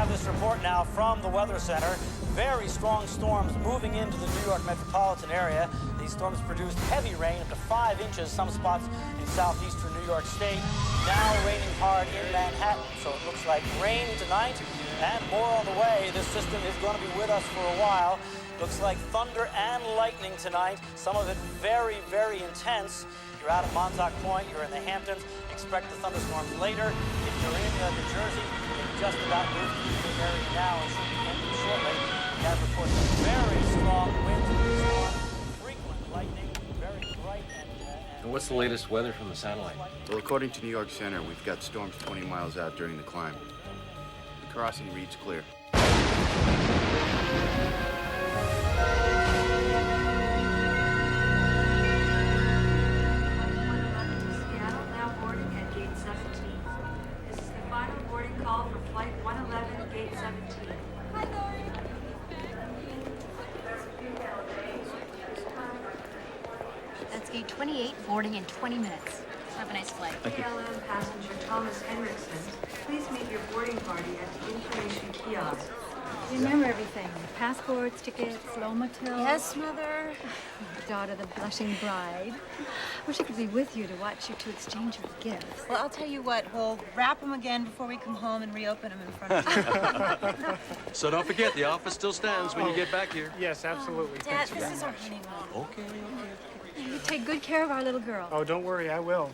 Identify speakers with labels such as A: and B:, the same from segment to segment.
A: have this report now from the Weather Center. Very strong storms moving into the New York metropolitan area. These storms produced heavy rain, up to 5 inches, some spots in southeastern New York State. Now raining hard in Manhattan, so it looks like rain tonight and more on the way. This system is going to be with us for a while. Looks like thunder and lightning tonight, some of it very, very intense. You're out of Montauk Point, you're in the Hamptons. Expect the thunderstorms later. If you're in New Jersey, they've just about moved through the area now and should be ending shortly. We have reports of very strong winds in the storm, frequent lightning, very bright
B: And what's the latest weather from the satellite?
C: Well, according to New York Center, we've got storms 20 miles out during the climb. The crossing reads clear.
D: Call for flight 111, gate 17. Hi, Lori.
E: That's gate 28, boarding in 20 minutes. Have a nice flight.
D: KLM passenger Thomas Henriksen, please meet your boarding party at the information kiosk.
F: You remember everything. Passports, tickets, Loma Till.
E: Yes, Mother.
F: Daughter, the blushing bride. Wish I could be with you to watch you two exchange your gifts.
G: Well, I'll tell you what, we'll wrap them again before we come home and reopen them in front of you.
B: So don't forget, the office still stands when you get back here.
H: Yes, absolutely.
G: Dad, this is our honeymoon.
B: Okay.
F: You take good care of our little girl.
H: Oh, don't worry, I will.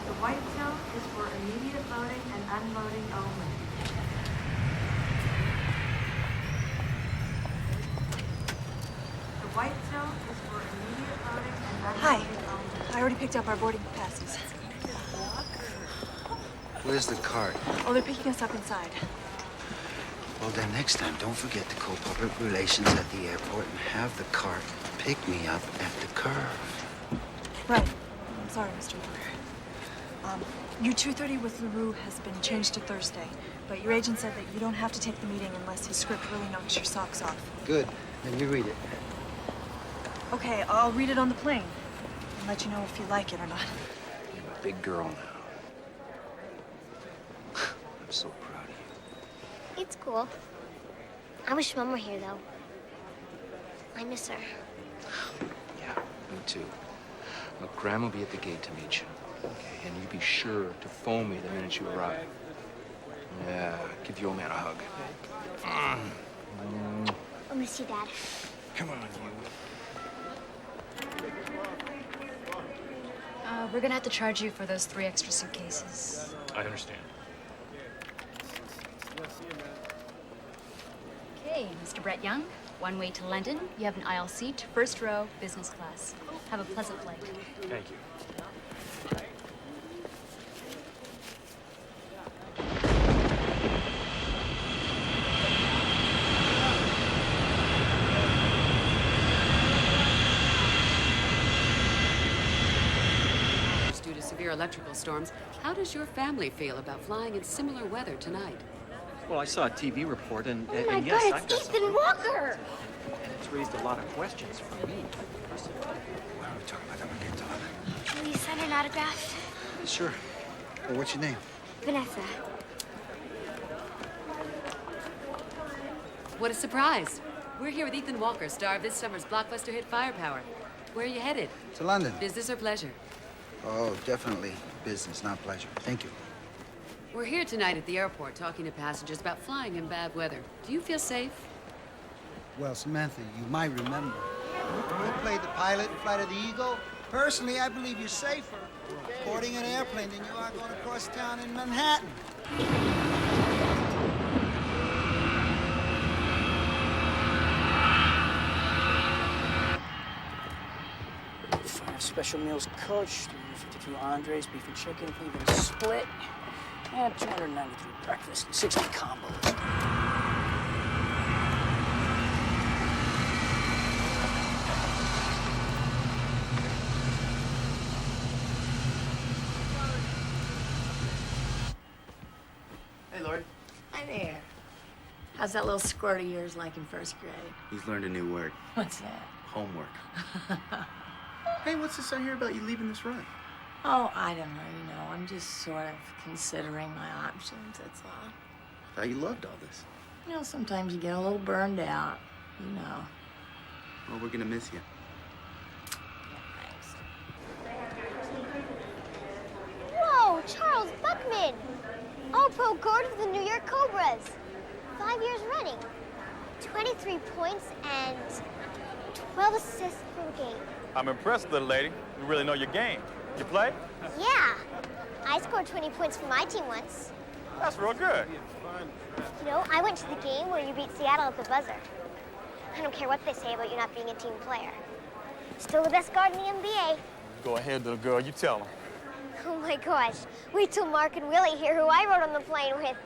D: The white zone is for immediate loading and unloading only. The white zone is for immediate loading and unloading only.
F: I already picked up our boarding passes.
I: Where's the cart?
F: Oh, they're picking us up inside.
I: Well, then next time, don't forget to call public relations at the airport and have the cart pick me up at the curve.
F: Right. I'm sorry, Mr. Walker. Your 2:30 with LaRue has been changed to Thursday, but your agent said that you don't have to take the meeting unless his script really knocks your socks off.
I: Good. Then you read it.
F: Okay, I'll read it on the plane and let you know if you like it or not.
I: You're a big girl now. I'm so proud of you.
J: It's cool. I wish Mom were here, though. I miss her.
I: Yeah, me too. Look, Grandma will be at the gate to meet you. Okay, and you be sure to phone me the minute you arrive. Yeah, give the old man a hug.
J: I'll miss you, Dad.
I: Come on, you.
E: We're gonna have to charge you for those 3 extra suitcases.
H: I understand.
E: Okay, Mr. Brett Young, one way to London. You have an aisle seat, first row, business class. Have a pleasant flight.
H: Thank you.
K: Due to severe electrical storms, how does your family feel about flying in similar weather tonight?
B: Well, I saw a TV report, and,
J: Oh my
B: and yes,
J: God,
B: I've
J: it's
B: got
J: Ethan
B: some...
J: Walker!
B: And it's raised a lot of questions for me.
I: What are we talking about? I'm gonna get to
J: Will you sign an autograph?
I: Sure. Well, what's your name?
J: Vanessa.
K: What a surprise. We're here with Ethan Walker, star of this summer's blockbuster hit Firepower. Where are you headed?
I: To London.
K: Business or pleasure?
I: Oh, definitely business, not pleasure. Thank you.
K: We're here tonight at the airport talking to passengers about flying in bad weather. Do you feel safe?
L: Well, Samantha, you might remember. I played the pilot in Flight of the Eagle. Personally, I believe you're safer boarding an airplane than you are going across town in Manhattan.
M: Special meals coach, 352 entrees, beef and chicken, even split, and 293 breakfast, 60 combos.
C: Hey, Lori.
G: Hi there. How's that little squirt of yours like in first grade?
C: He's learned a new word.
G: What's that?
C: Homework. Hey, what's this I hear about you leaving this run?
G: Oh, I don't know, I'm just sort of considering my options, that's all.
C: Thought you loved all this.
N: You know, sometimes you get a little burned out, you know.
C: Well, we're gonna miss you.
J: Whoa, Charles Buckman! All-Pro guard for the New York Cobras. 5 years running. 23 points and 12 assists per game.
O: I'm impressed, little lady. You really know your game. You play?
J: Yeah. I scored 20 points for my team once.
O: That's real good.
J: You know, I went to the game where you beat Seattle at the buzzer. I don't care what they say about you not being a team player. Still the best guard in the NBA.
O: Go ahead, little girl. You tell them.
J: Oh my gosh. Wait till Mark and Willie hear who I rode on the plane with.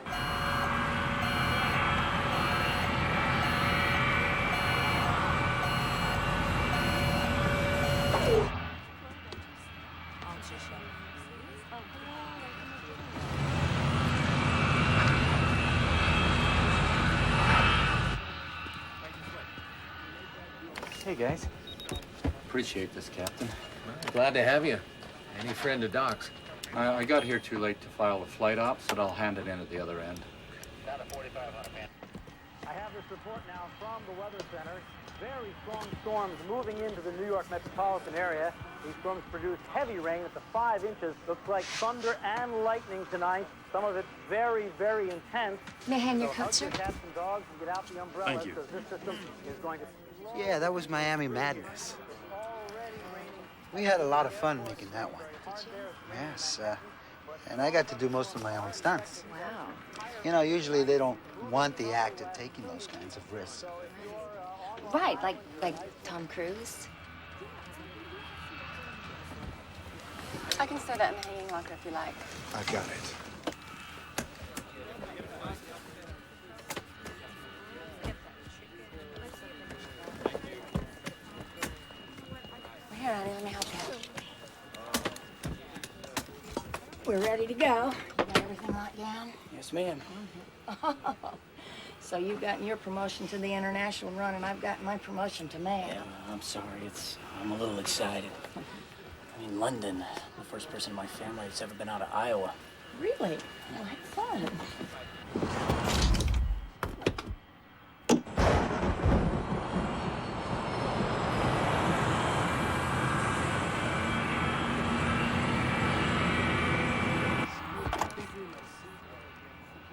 B: Hey, guys.
P: Appreciate this, Captain.
B: Glad to have you. Any friend of Doc's.
P: I got here too late to file a flight ops, but I'll hand it in at the other end.
A: I have this report now from the Weather Center. Very strong storms moving into the New York metropolitan area. These storms produced heavy rain up to 5 inches. Looks like thunder and lightning tonight. Some of it very, very intense.
E: May I hand your coat,
A: hug
E: sir?
A: your cats and dogs and get out the umbrellas.
L: Thank you.
A: Because this system is going to...
L: Yeah, that was Miami Madness. We had a lot of fun making that one. Yes, and I got to do most of my own stunts.
N: Wow.
L: You know, usually they don't want the actor taking those kinds of risks.
E: Right, like Tom Cruise.
Q: I can store that in the hanging locker if you like.
L: I got it.
N: Here, honey, let me help you. We're ready to go. You got everything locked down?
M: Yes, ma'am.
N: So you've gotten your promotion to the international run, and I've gotten my promotion to man.
M: Yeah, I'm sorry. I'm a little excited. I mean, London, the first person in my family that's ever been out of Iowa.
N: Really? Well, have fun.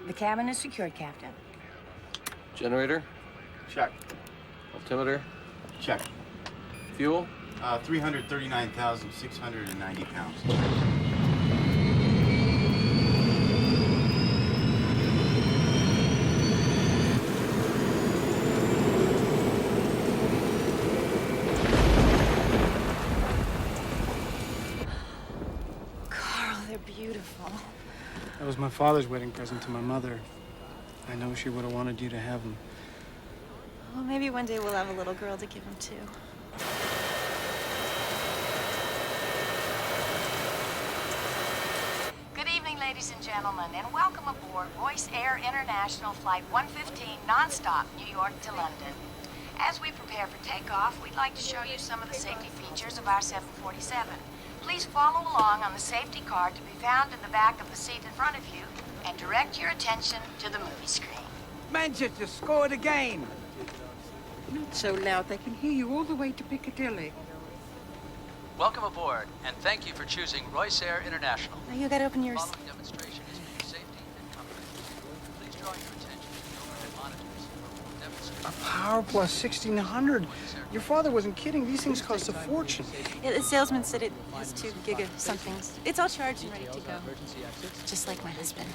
N: The cabin is secured, Captain.
B: Generator?
C: Check.
B: Altimeter?
C: Check.
B: Fuel?
C: 339,690 pounds.
N: Carl, they're beautiful.
H: That was my father's wedding present to my mother. I know she would have wanted you to have them.
F: Well, maybe one day we'll have a little girl to give him to.
N: Good evening, ladies and gentlemen, and welcome aboard Royce Air International Flight 115 nonstop, New York to London. As we prepare for takeoff, we'd like to show you some of the safety features of our 747. Please follow along on the safety card to be found in the back of the seat in front of you, and direct your attention to the movie screen.
R: Manchester scored again. Not so loud, they can hear you all the way to Piccadilly.
S: Welcome aboard, and thank you for choosing Royce Air International.
F: Now you gotta open yours.
S: Following demonstration is for your safety and comfort. Please draw your attention to the overhead monitors.
H: A Power Plus 1600. Your father wasn't kidding. These things cost a fortune.
F: Yeah, the salesman said it has 2 giga somethings. It's all charged and ready to go. Just like my husband.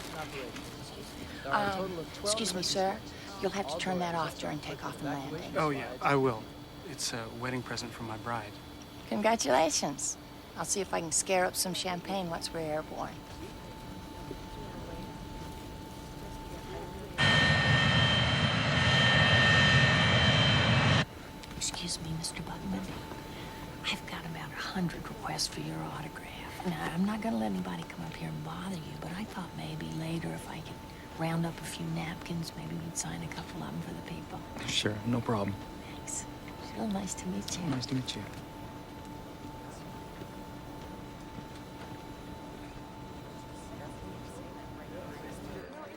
N: Excuse me, sir. You'll have to turn that off during takeoff and landing.
H: Oh, yeah, I will. It's a wedding present from my bride.
N: Congratulations. I'll see if I can scare up some champagne once we're airborne. Excuse me, Mr. Buckman. I've got about 100 requests for your autograph. Now, I'm not going to let anybody come up here and bother you, but I thought maybe later if I could round up a few napkins, maybe you'd sign a couple of them for the people.
H: Sure, no problem.
N: Thanks. It's real nice to meet you.
H: Nice to meet you.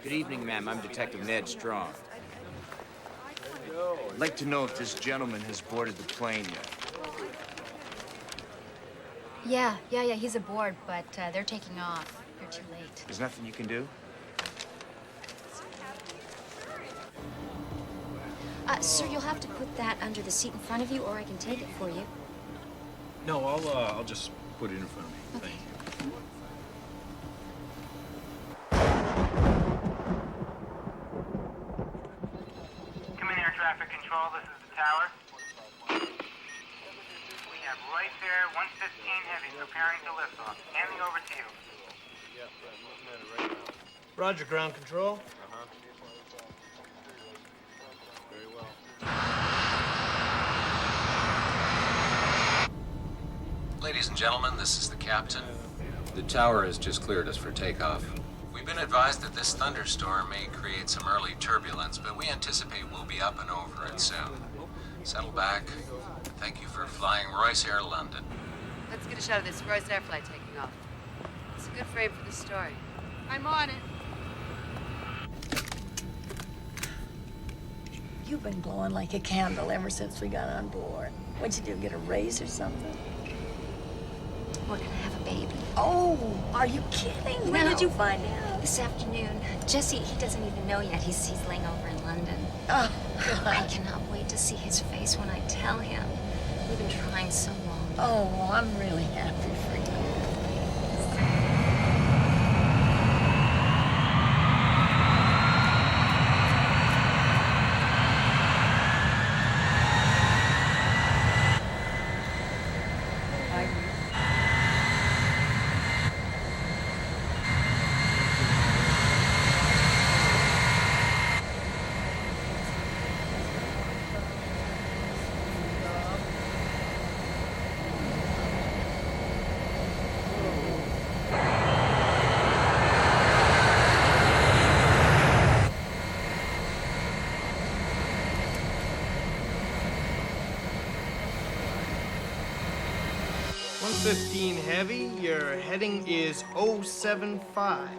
T: Good evening, ma'am. I'm Detective Ned Strong. I'd like to know if this gentleman has boarded the plane yet.
E: Yeah, he's aboard, but they're taking off. They're too late.
T: There's nothing you can do?
U: Sir, you'll have to put that under the seat in front of you, or I can take it for you.
V: No, I'll just put it in front of me.
U: Okay.
V: Thank you.
W: Come in, air traffic control. This is the tower. We have Royce Air 115 Heavy preparing to lift off. Handing over to you.
H: Roger, ground control.
V: Very well.
B: Ladies and gentlemen, this is the captain. The tower has just cleared us for takeoff. We've been advised that this thunderstorm may create some early turbulence, but we anticipate we'll be up and over it soon. Settle back. Thank you for flying Royce Air London.
K: Let's get a shot of this Royce Air flight taking off. It's a good frame for the story.
G: I'm on it.
X: You've been glowing like a candle ever since we got on board. What'd you do, get a raise or something?
U: We're gonna have a baby.
X: Oh, are you kidding? When did you find out?
U: This afternoon. Jesse, he doesn't even know yet. He's laying over in London.
X: Oh,
U: I cannot wait to see his face when I tell him. We've been trying so long.
X: Oh, I'm really happy for you.
H: Heavy, your heading is 075.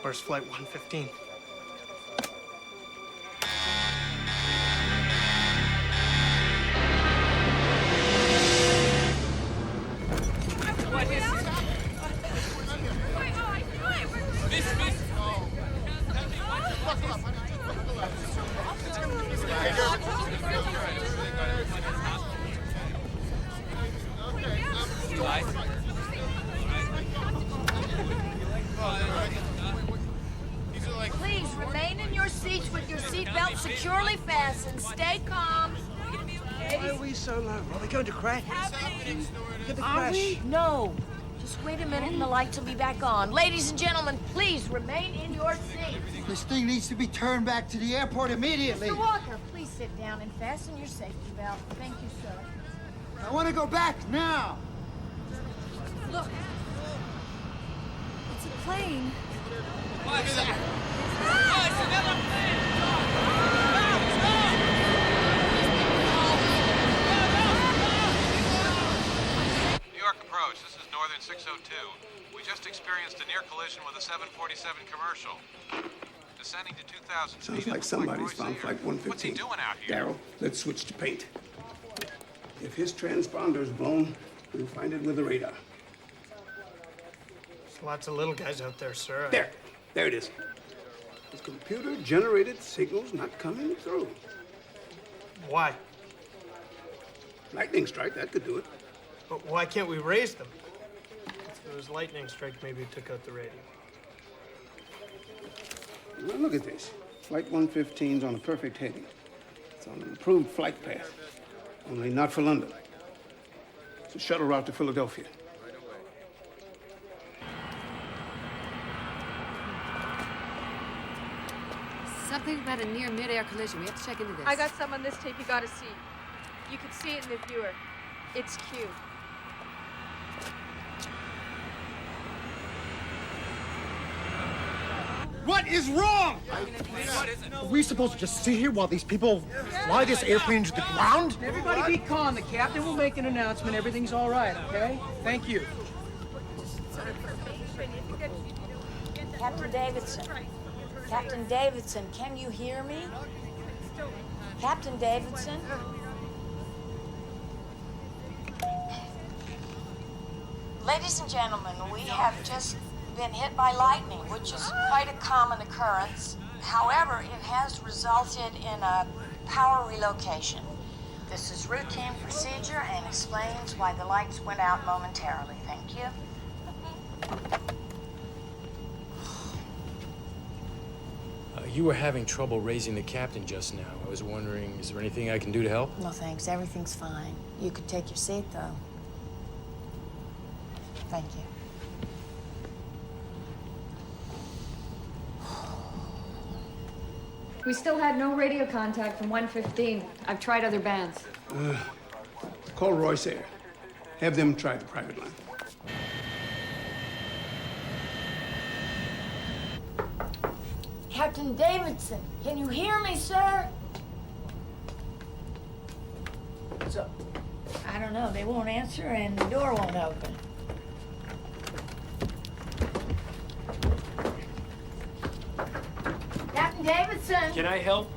H: Where's flight 115?
G: Please remain in your seats with your seatbelt securely fastened. Stay calm.
H: Why are we so low? Are we going to crash? Look at the
G: Are
H: crash.
G: we? No. Just wait a minute and the lights will be back on. Ladies and gentlemen, please remain in your seats.
L: This thing needs to be turned back to the airport immediately.
G: Mr. Walker, please sit down and fasten your safety belt. Thank you, sir.
L: I want to go back now.
G: Look. It's a plane.
Y: New York approach. This is Northern 602. We just experienced a near collision with a 747 commercial. Descending to 2,000 feet.
Z: Sounds like somebody's found Flight 115.
Y: What's he doing out here?
Z: Daryl, let's switch to paint. If his transponder's blown, we'll find it with the radar.
H: There's lots of little guys out there, sir.
Z: There it is. His computer-generated signal's not coming through.
H: Why?
Z: Lightning strike, that could do it.
H: But why can't we raise them? If it was lightning strike, maybe it took out the radio.
Z: Now look at this. Flight 115's on a perfect heading. It's on an improved flight path, only not for London. It's a shuttle route to Philadelphia.
K: Something about a near mid-air collision. We have to check into this.
G: I got some on this tape you gotta see.
A: You can see it in the viewer. It's Q.
D: What is wrong? Are we supposed to just sit here while these people fly this airplane into the ground?
M: Everybody be calm. The captain will make an announcement. Everything's all right, okay? Thank you.
X: Captain Davidson. Captain Davidson, can you hear me? Captain Davidson?
N: Ladies and gentlemen, we have just been hit by lightning, which is quite a common occurrence. However, it has resulted in a power relocation. This is routine procedure and explains why the lights went out momentarily. Thank you.
I: You were having trouble raising the captain just now. I was wondering, is there anything I can do to help?
X: No, thanks. Everything's fine. You could take your seat, though. Thank you.
J: We still had no radio contact from 115. I've tried other bands.
Z: Call Royce Air. Have them try the private line.
X: Captain Davidson, can you hear me, sir? So, I don't know. They won't answer and the door won't open. Captain Davidson!
I: Can I help?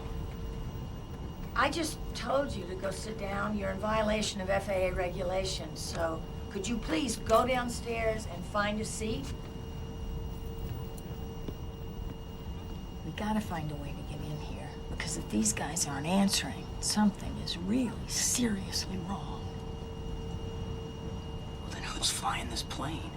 X: I just told you to go sit down. You're in violation of FAA regulations, so could you please go downstairs and find a seat? We gotta find a way to get in here, because if these guys aren't answering, something is really seriously wrong.
M: Well, then who's flying this plane?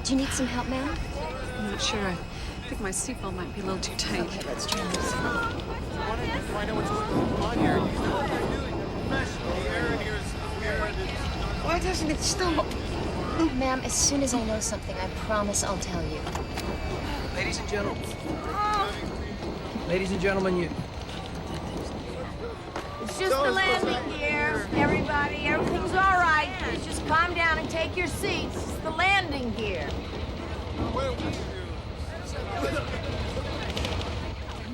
U: Do you need some help, ma'am?
A: I'm not sure. I think my seatbelt might be a little too tight.
X: Okay, let's try this.
A: Why doesn't it stop?
U: Ma'am, as soon as I know something, I promise I'll tell you.
M: Ladies and gentlemen. Ladies and gentlemen, you...
X: It's just the landing gear, everybody. Everything's all right. Please just calm down and take your seats. It's the landing gear.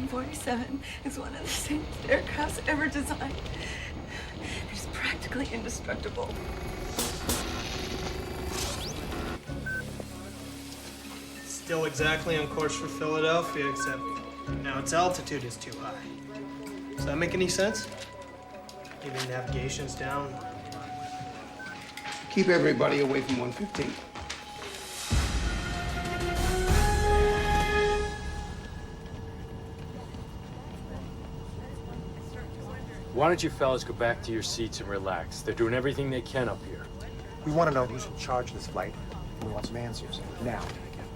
F: 47 is one of the safest aircrafts ever designed. It's practically indestructible.
O: Still exactly on course for Philadelphia, except now its altitude is too high. Does that make any sense? Giving navigation's down.
Z: Keep everybody away from 115.
I: Why don't you fellas go back to your seats and relax? They're doing everything they can up here.
D: We want to know who's in charge of this flight. We want some answers. Now.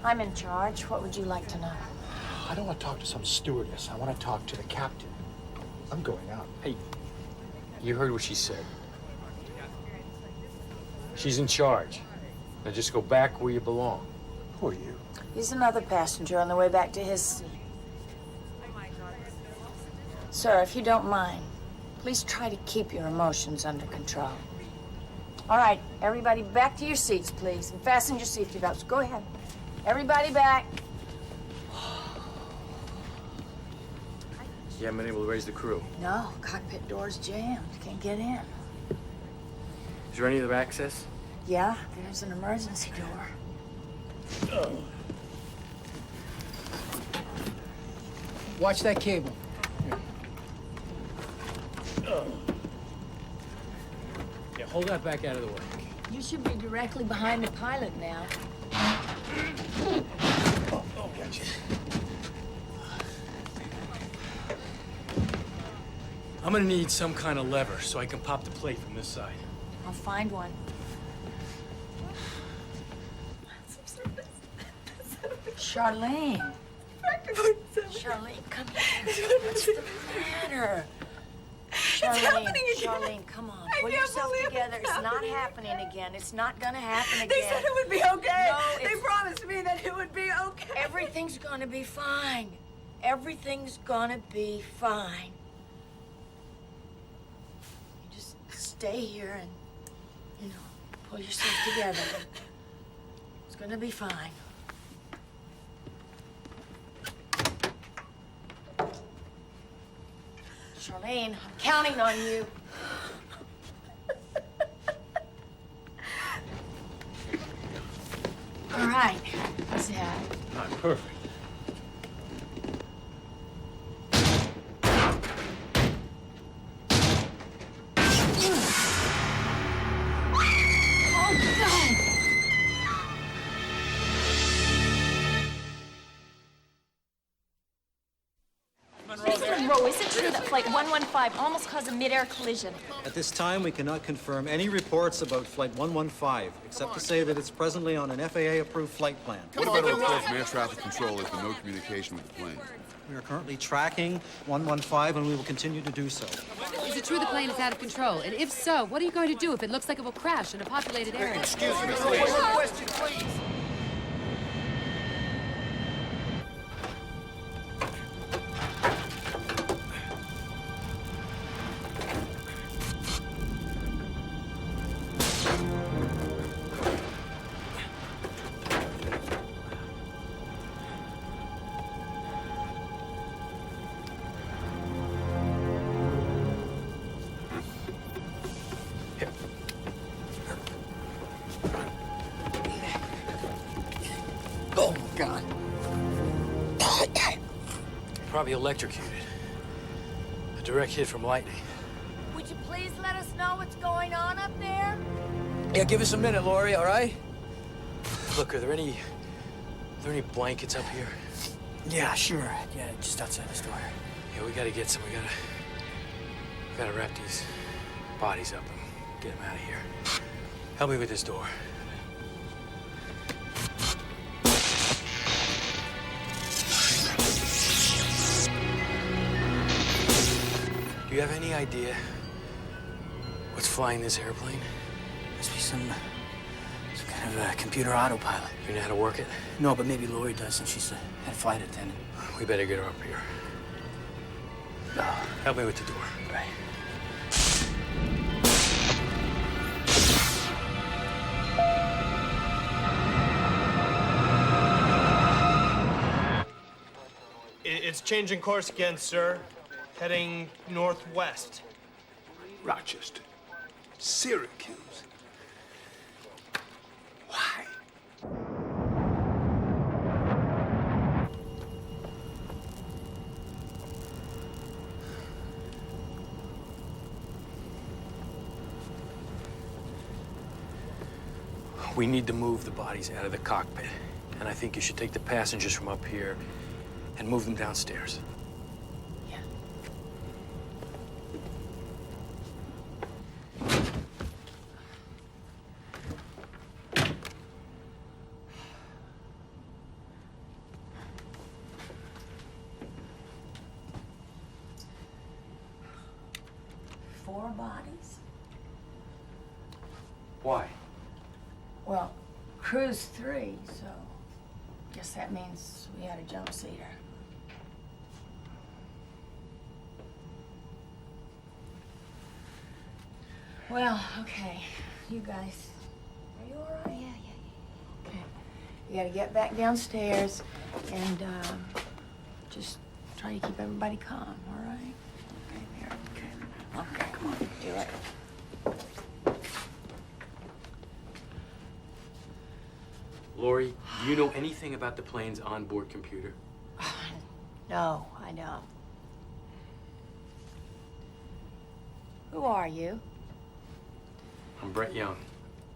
X: I'm in charge. What would you like to know?
D: I don't want to talk to some stewardess. I want to talk to the captain. I'm going out.
I: Hey, you heard what she said. She's in charge. Now just go back where you belong.
D: Who are you?
X: He's another passenger on the way back to his seat. Sir, if you don't mind, please try to keep your emotions under control. All right, everybody back to your seats, please, and fasten your safety belts. Go ahead. Everybody back.
I: You haven't been able to raise the crew.
X: No, cockpit door's jammed. Can't get in.
I: Is there any other access?
X: Yeah, there's an emergency door.
M: Watch that cable.
I: Yeah, hold that back out of the way.
X: You should be directly behind the pilot now.
D: Oh, gotcha.
I: I'm gonna need some kind of lever so I can pop the plate from this side.
X: I'll find one.
F: I'm so nervous.
X: Charlene. Charlene, come here. What's the matter? Charlene,
F: happening again.
X: Charlene, come on.
F: I
X: Pull
F: can't
X: yourself
F: believe
X: together.
F: it's
X: It's not
F: happening
X: happening again. It's not gonna happen again.
F: They said it would be okay.
X: No,
F: They promised me that it would be okay.
X: Everything's gonna be fine. Everything's gonna be fine. You just stay here and, you know, pull yourself together. It's gonna be fine. Charlene, I'm counting on you. All right. How's that?
I: Perfect.
X: Oh, God!
J: Monroe, is it true that Flight 115 almost caused a mid-air collision?
C: At this time, we cannot confirm any reports about Flight 115, except to say that it's presently on an FAA-approved flight plan.
E: What about our report from air traffic control? There's been no communication with the plane.
C: We are currently tracking 115, and we will continue to do so.
K: Is it true the plane is out of control? And if so, what are you going to do if it looks like it will crash in a populated area?
E: Excuse me, please.
L: One more question, please.
C: Oh, God.
I: Probably electrocuted. A direct hit from lightning.
X: Would you please let us know what's going on up there?
I: Yeah, give us a minute, Lori, all right? Look, are there any blankets up here?
M: Yeah, sure. Yeah, just outside the store.
I: Yeah, we gotta get some. We gotta wrap these bodies up and get them out of here. Help me with this door. Do you have any idea what's flying this airplane?
M: Must be some kind of computer autopilot.
I: You know how to work it?
M: No, but maybe Lori does, since she's the head flight attendant.
I: We better get her up here. Help me with the door.
M: Right.
O: It's changing course again, sir. Heading northwest.
E: Rochester. Syracuse. Why?
I: We need to move the bodies out of the cockpit. And I think you should take the passengers from up here and move them downstairs.
X: Yeah. Four bodies?
I: Why?
X: Well, crew's 3, so guess that means we had a jump seater. Well, okay. You guys, are you all right? Yeah. Okay. You gotta get back downstairs and just try to keep everybody calm, all right? Okay, there. Okay, come on, do it.
I: Lori, do you know anything about the plane's onboard computer?
X: No, I don't. Who are you?
I: I'm Brett Young.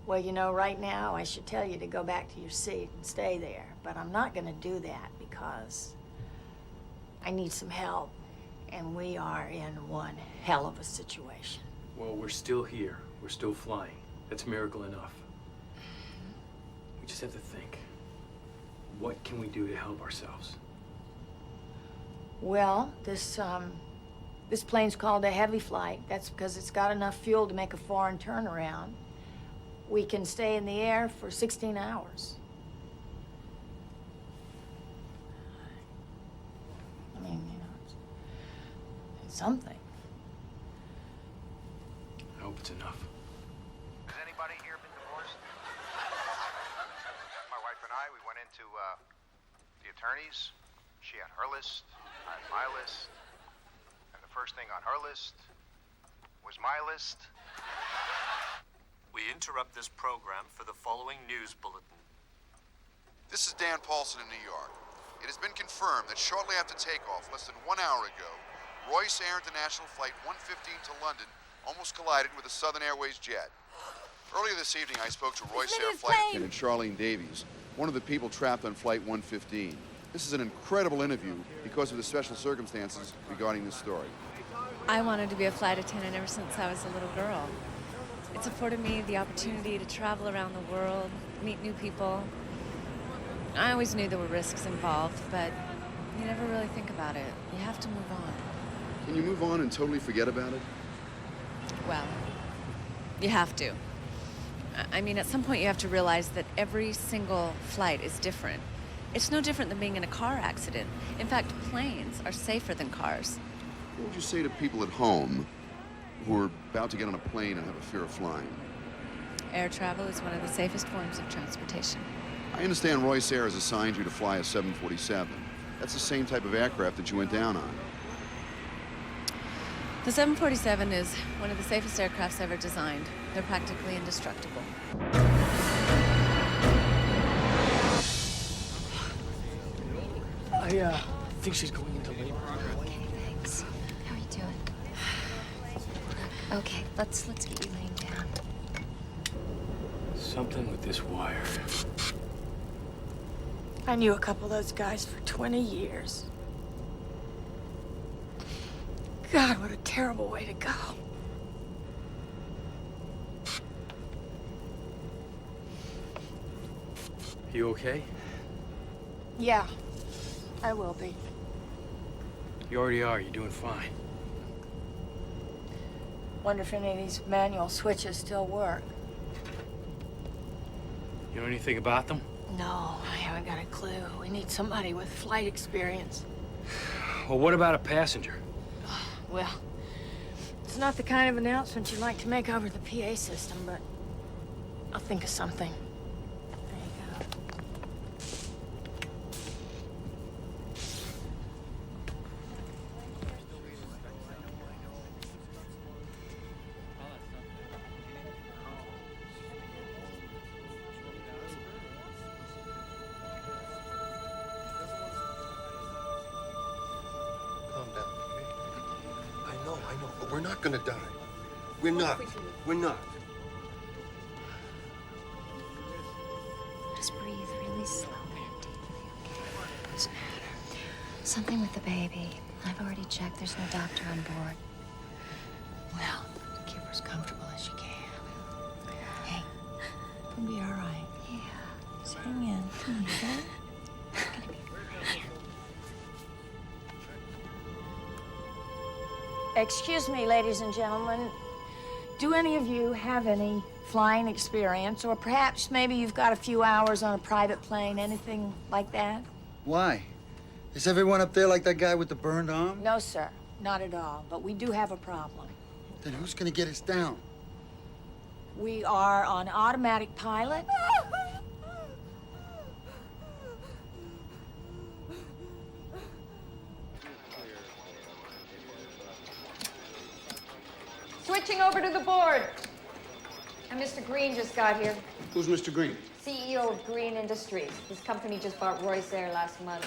X: Well, you know, right now, I should tell you to go back to your seat and stay there. But I'm not gonna do that because I need some help. And we are in one hell of a situation.
I: Well, we're still here. We're still flying. That's a miracle enough. We just have to think. What can we do to help ourselves?
X: Well, this plane's called a heavy flight. That's because it's got enough fuel to make a foreign turnaround. We can stay in the air for 16 hours. I mean, you know, it's something.
I: I hope it's enough.
P: Has anybody here been divorced? My wife and I, we went into the attorneys. She had her list, I had my list. And the first thing on her list was my list.
Q: We interrupt this program for the following news bulletin.
E: This is Dan Paulson in New York. It has been confirmed that shortly after takeoff, less than 1 hour ago, Royce Air International Flight 115 to London almost collided with a Southern Airways jet. Earlier this evening, I spoke to Royce Air Flight Attendant Charlene Davies, one of the people trapped on Flight 115. This is an incredible interview because of the special circumstances regarding this story.
R: I wanted to be a flight attendant ever since I was a little girl. It's afforded me the opportunity to travel around the world, meet new people. I always knew there were risks involved, but you never really think about it. You have to move on.
E: Can you move on and totally forget about it?
R: Well, you have to. I mean, at some point you have to realize that every single flight is different. It's no different than being in a car accident. In fact, planes are safer than cars.
E: What would you say to people at home who are about to get on a plane and have a fear of flying?
R: Air travel is one of the safest forms of transportation.
E: I understand Royce Air has assigned you to fly a 747. That's the same type of aircraft that you went down on.
R: The 747 is one of the safest aircrafts ever designed. They're practically indestructible.
I: I think she's going into labor.
U: Okay, thanks. How are you doing? Okay, let's get you laying down.
I: Something with this wire.
X: I knew a couple of those guys for 20 years. God, what a terrible way to go.
I: You okay?
X: Yeah, I will be.
I: You already are. You're doing fine.
X: Wonder if any of these manual switches still work.
I: You know anything about them?
X: No, I haven't got a clue. We need somebody with flight experience.
I: Well, what about a passenger?
X: Well, it's not the kind of announcement you'd like to make over the PA system, but I'll think of something. There you go.
S: Calm down, okay? I know, but we're not gonna die. We're not. We're not.
U: Just breathe really slowly and deeply, okay? What's the matter? Something with the baby. I've already checked. There's no doctor on board.
X: Well, keep her as comfortable as you can. Hey, it'll be all right.
U: Yeah.
X: Just hang in. Come on, okay? Excuse me, ladies and gentlemen. Do any of you have any flying experience? Or perhaps maybe you've got a few hours on a private plane, anything like that?
L: Why? Is everyone up there like that guy with the burned arm?
X: No, sir. Not at all. But we do have a problem.
L: Then who's gonna get us down?
X: We are on automatic pilot.
J: Switching over to the board. And Mr. Green just got here.
Z: Who's Mr. Green?
J: CEO of Green Industries. His company just bought Royce Air last month.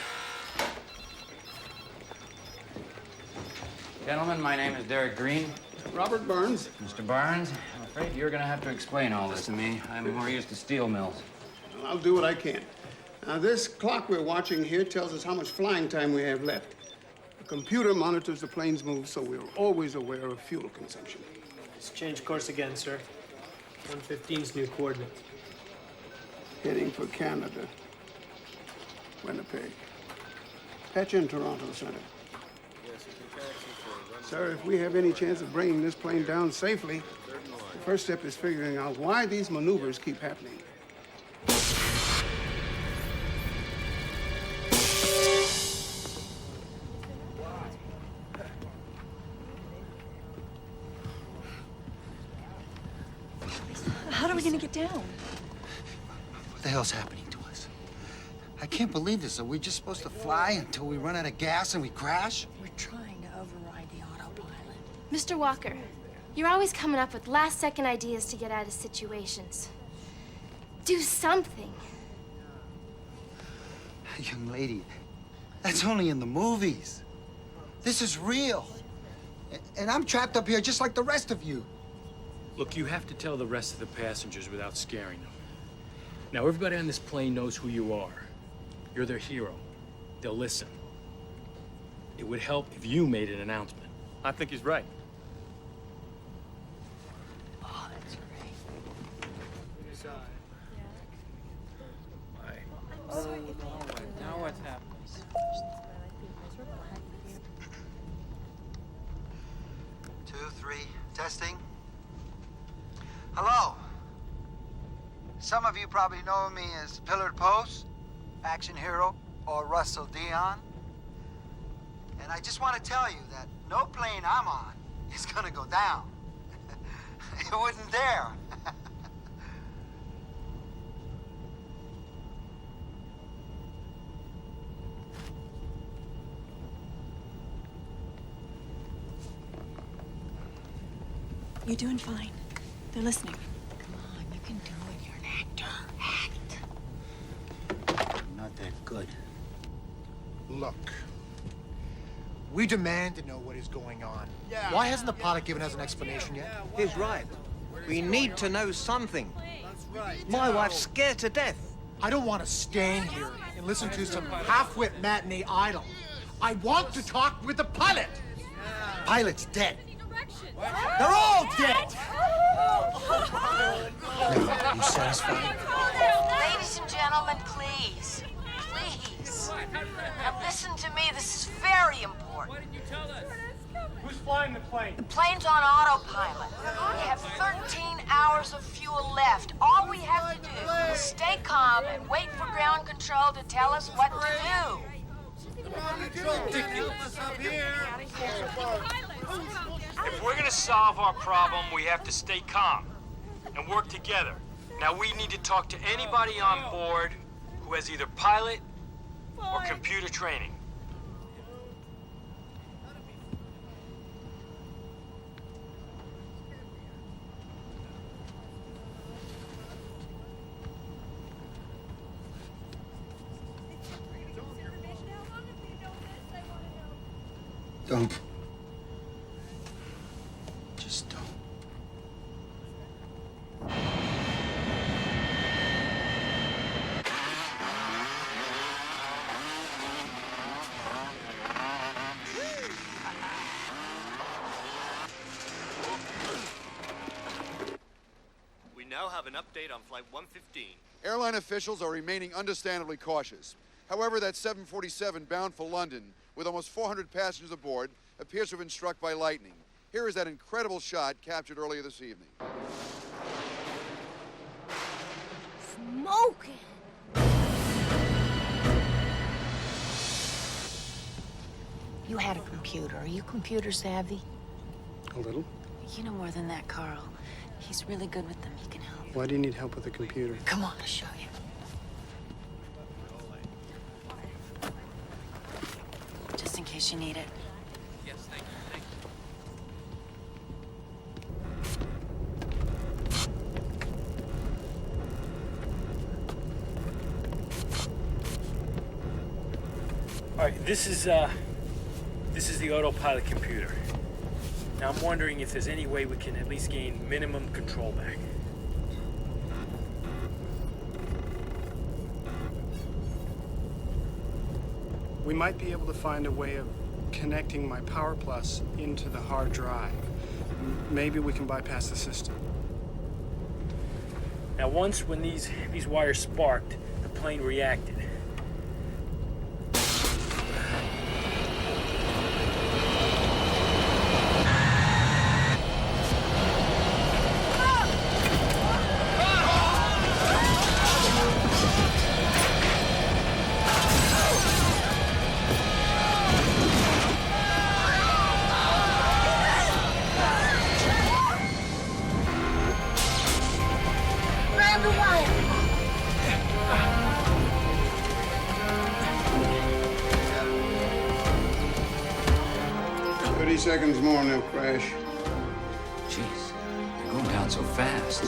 T: Gentlemen, my name is Derek Green.
Z: Robert Burns.
T: Mr. Barnes, I'm afraid you're going to have to explain all this to me. I'm more used to steel mills.
Z: Well, I'll do what I can. Now, this clock we're watching here tells us how much flying time we have left. The computer monitors the plane's move, so we're always aware of fuel consumption.
O: Let's change course again, sir. 115's new coordinates.
Z: Heading for Canada. Winnipeg. Patch in Toronto Center. Sir, if we have any chance of bringing this plane down safely, the first step is figuring out why these maneuvers keep happening.
F: How are we gonna get down?
L: What the hell's happening to us? I can't believe this. Are we just supposed to fly until we run out of gas and we crash?
X: We're trying to override the autopilot.
B: Mr. Walker, you're always coming up with last-second ideas to get out of situations. Do something.
L: Young lady, that's only in the movies. This is real. And I'm trapped up here just like the rest of you.
I: Look, you have to tell the rest of the passengers without scaring them. Now, everybody on this plane knows who you are. You're their hero. They'll listen. It would help if you made an announcement.
Q: I think he's right.
X: Oh, that's great.
M: Now what's happening?
L: Two, three, testing. Hello. Some of you probably know me as Pillared Post, action hero, or Russell Dion. And I just want to tell you that no plane I'm on is gonna go down. It wouldn't dare.
F: You're doing fine. They're listening.
X: Come on, you can do it. You're an actor. Act.
L: I'm not that good.
D: Look, we demand to know what is going on. Why hasn't the pilot given us an explanation yet?
G: He's right. We need to know something. My wife's scared to death.
D: I don't want to stand here and listen to some half-wit matinee idol. I want to talk with the pilot.
L: Pilot's dead.
D: They're all dead.
L: You satisfied?
N: Ladies and gentlemen, please. Please. Now listen to me. This is very important.
O: Why didn't you tell us? Who's flying the plane?
N: The plane's on autopilot. We have 13 hours of fuel left. All we have to do is stay calm and wait for ground control to tell us what to do.
I: If we're gonna solve our problem, we have to stay calm and work together. Now, we need to talk to anybody on board who has either pilot or computer training.
L: Don't. Just don't.
Q: We now have an update on Flight 115.
E: Airline officials are remaining understandably cautious. However, that 747 bound for London, with almost 400 passengers aboard, appears to have been struck by lightning. Here is that incredible shot captured earlier this evening.
B: Smoking.
X: You had a computer. Are you computer savvy?
Z: A little.
X: You know more than that, Carl. He's really good with them. He can help.
Z: Why do you need help with the computer?
X: Come on, I'll show you. Just in case you need it.
Q: Yes, thank you. Thank you.
I: All right, this is the autopilot computer. Now, I'm wondering if there's any way we can at least gain minimum control back.
Z: We might be able to find a way of connecting my Power Plus into the hard drive. Maybe we can bypass the system.
I: Now, when these wires sparked, the plane reacted.
Z: 30 seconds more and they'll crash.
T: Jeez, they're going down so fast.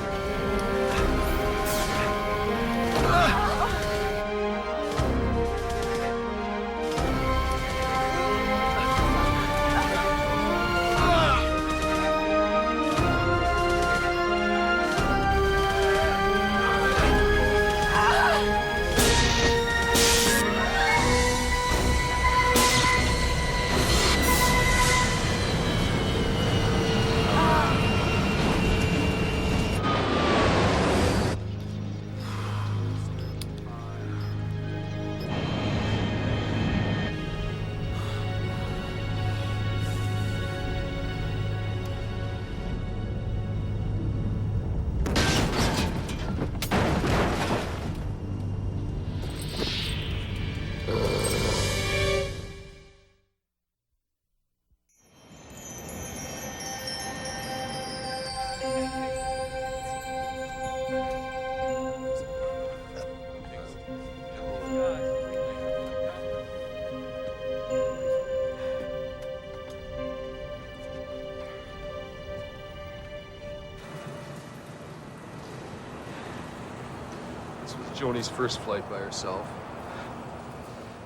A: This was Joni's first flight by herself.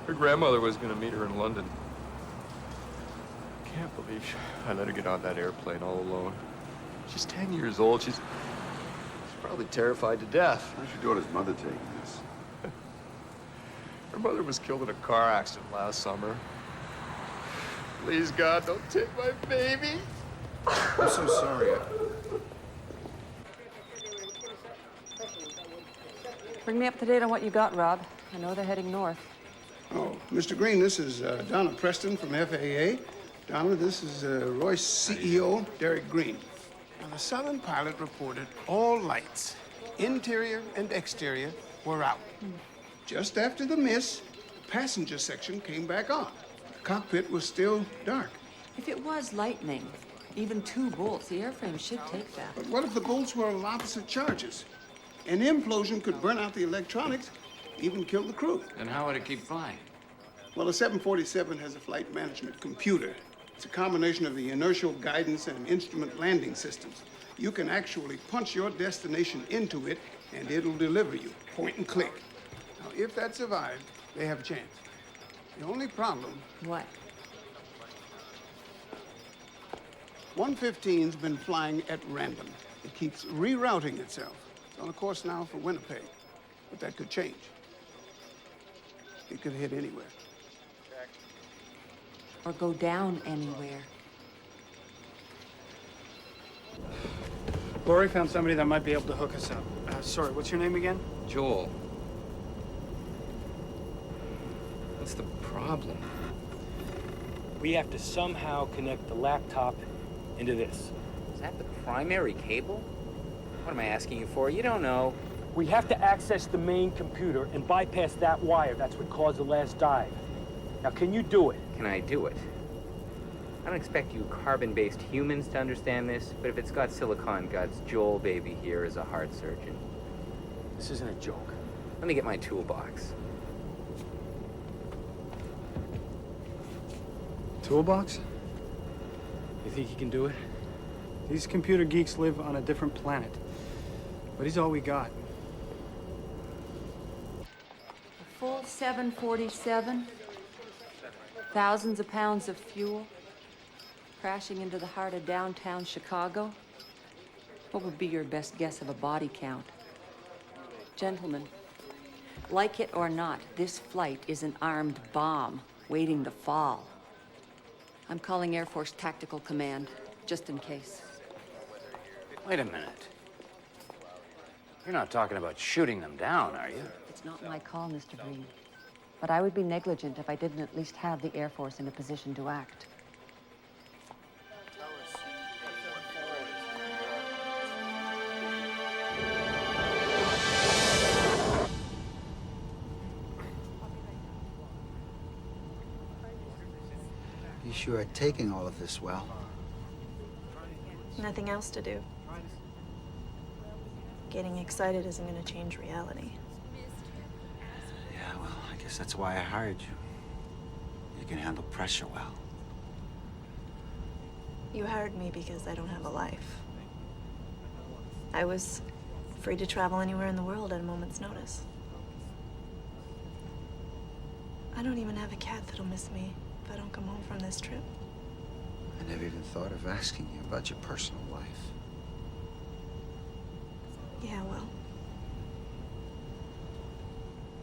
A: Her grandmother was going to meet her in London. I can't believe I let her get on that airplane all alone. She's 10 years old. She's probably terrified to death.
E: How's your daughter's mother taking this?
A: Her mother was killed in a car accident last summer. Please, God, don't take my baby.
Z: I'm so sorry.
H: Bring me up to date on what you got, Rob. I know they're heading north.
Z: Oh, Mr. Green, this is Donna Preston from FAA. Donna, this is Royce CEO, Derek Green. Now, the Southern pilot reported all lights, interior and exterior, were out. Just after the miss, the passenger section came back on. The cockpit was still dark.
H: If it was lightning, even 2 bolts, the airframe should take that.
Z: But what if the bolts were of opposite charges? An implosion could burn out the electronics, even kill the crew.
T: Then how would it keep flying?
Z: Well, the 747 has a flight management computer. It's a combination of the inertial guidance and instrument landing systems. You can actually punch your destination into it, and it'll deliver you, point and click. Now, if that survived, they have a chance. The only problem...
H: What?
Z: 115's been flying at random. It keeps rerouting itself. It's on a course now for Winnipeg, but that could change. It could hit anywhere.
H: Or go down anywhere.
K: Lori found somebody that might be able to hook us up. Sorry, what's your name again?
T: Joel. What's the problem?
I: We have to somehow connect the laptop into this.
T: Is that the primary cable? What am I asking you for? You don't know.
I: We have to access the main computer and bypass that wire. That's what caused the last dive. Now, can you do it?
T: Can I do it? I don't expect you carbon-based humans to understand this, but if it's got silicon guts, Joel baby here is a heart surgeon.
I: This isn't a joke.
T: Let me get my toolbox.
K: Toolbox?
I: You think you can do it?
K: These computer geeks live on a different planet. But he's all we got.
H: A full 747, thousands of pounds of fuel, crashing into the heart of downtown Chicago. What would be your best guess of a body count? Gentlemen, like it or not, this flight is an armed bomb waiting to fall. I'm calling Air Force Tactical Command, just in case.
T: Wait a minute. You're not talking about shooting them down, are you?
H: It's not my call, Mr. Green. But I would be negligent if I didn't at least have the Air Force in a position to act.
L: You sure are taking all of this well.
F: Nothing else to do. Getting excited isn't going to change reality.
L: Yeah, well, I guess that's why I hired you. You can handle pressure well.
F: You hired me because I don't have a life. I was free to travel anywhere in the world at a moment's notice. I don't even have a cat that'll miss me if I don't come home from this trip.
L: I never even thought of asking you about your personal life.
F: Yeah, well,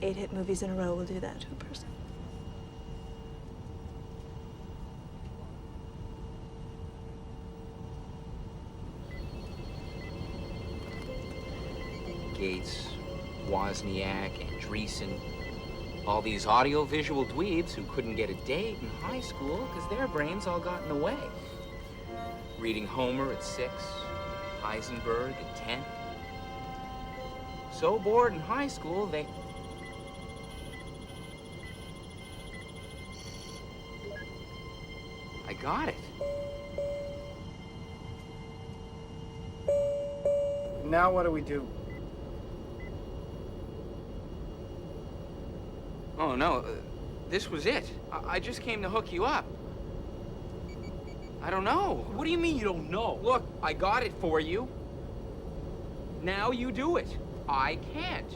F: 8 hit movies in a row will do that to a person.
T: Gates, Wozniak, Andreessen, all these audio-visual dweebs who couldn't get a date in high school because their brains all got in the way. Reading Homer at 6, Heisenberg at 10. So bored in high school, they... I got it.
K: Now what do we do?
T: Oh, no. This was it. I just came to hook you up. I don't know.
I: What do you mean you don't know?
T: Look, I got it for you. Now you do it. I can't.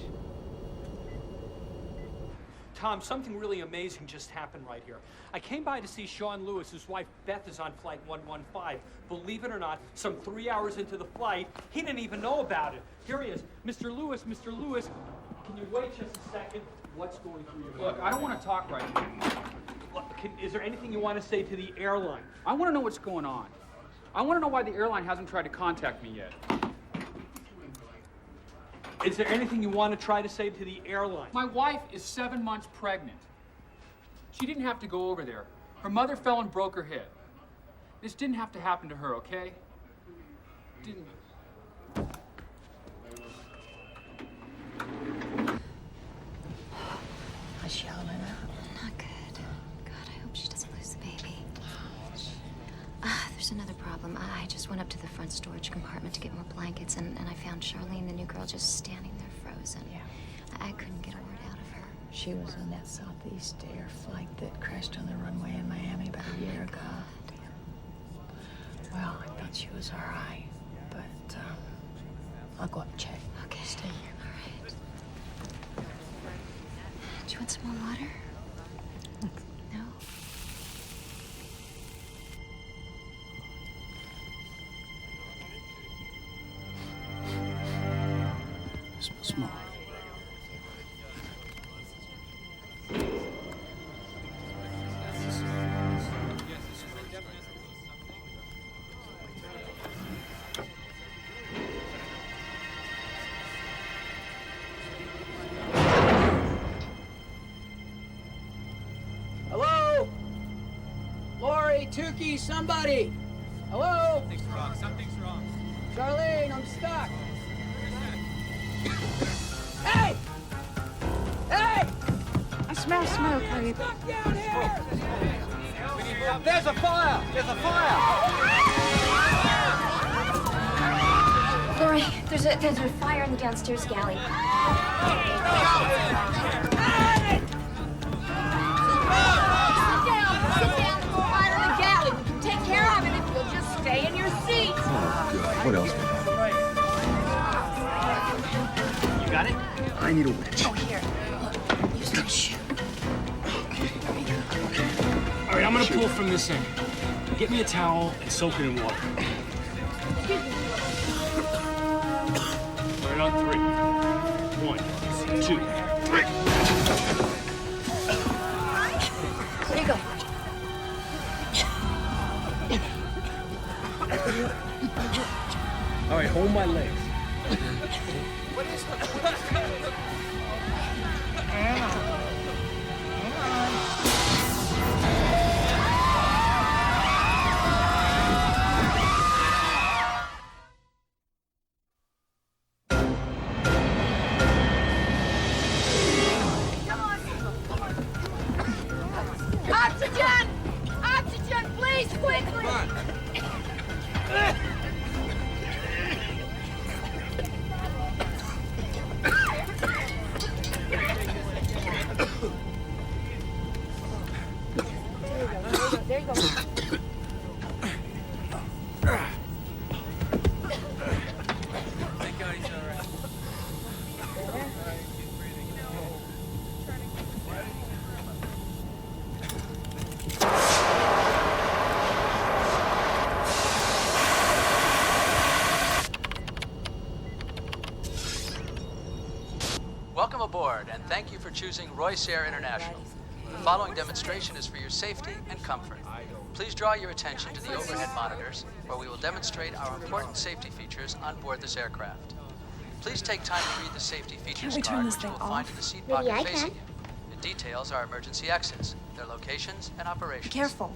I: Tom, something really amazing just happened right here. I came by to see Sean Lewis. His wife, Beth, is on flight 115. Believe it or not, some 3 hours into the flight, he didn't even know about it. Here he is. Mr. Lewis, can you wait just a second? What's going through your mind?
C: Look, I don't want to talk right now.
I: Look, is there anything you want to say to the airline?
C: I want to know what's going on. I want to know why the airline hasn't tried to contact me yet.
I: Is there anything you want to try to say to the airline?
C: My wife is 7 months pregnant. She didn't have to go over there. Her mother fell and broke her hip. This didn't have to happen to her, okay? Didn't.
U: How's she holding up? Not good. God, I hope she doesn't lose the baby. There's another problem. I just went up to the front storage compartment to get more blankets, and I found Charlene, the new girl, just standing there frozen. Yeah. I couldn't get a word out of her.
P: She was on that Southeast Air flight that crashed on the runway in Miami about a year ago. Well, I thought she was all right, but I'll go up and check.
U: Okay.
P: Stay here.
U: All right. Do you want some more water? No?
Z: Small.
M: Hello? Lori, Tukey, somebody. Hello?
Q: Something's wrong. Something's wrong.
M: Charlene, I'm stuck. Hey! Hey!
U: I smell smoke, Harry.
M: Stuck down here!
G: There's a fire! There's a fire!
B: Lori, there's a fire in the downstairs galley.
S: What else?
Q: You got it?
S: I need a winch.
B: Oh, here. Look, use my shoe.
I: All right, I'm gonna pull from this end. Get me a towel and soak it in water. Right on 3. 1, 2, 3.
B: There you go.
I: All right, hold my legs.
X: Oxygen! Oxygen, please, quickly!
B: There you go.
D: aboard, and thank you for choosing Royce Air International. The following demonstration is for your safety and comfort. Please draw your attention to the overhead monitors, where we will demonstrate our important safety features on board this aircraft. Please take time to read the safety features card, which you will find in the seat pocket facing you. It details our emergency exits, their locations, and operations.
F: Careful.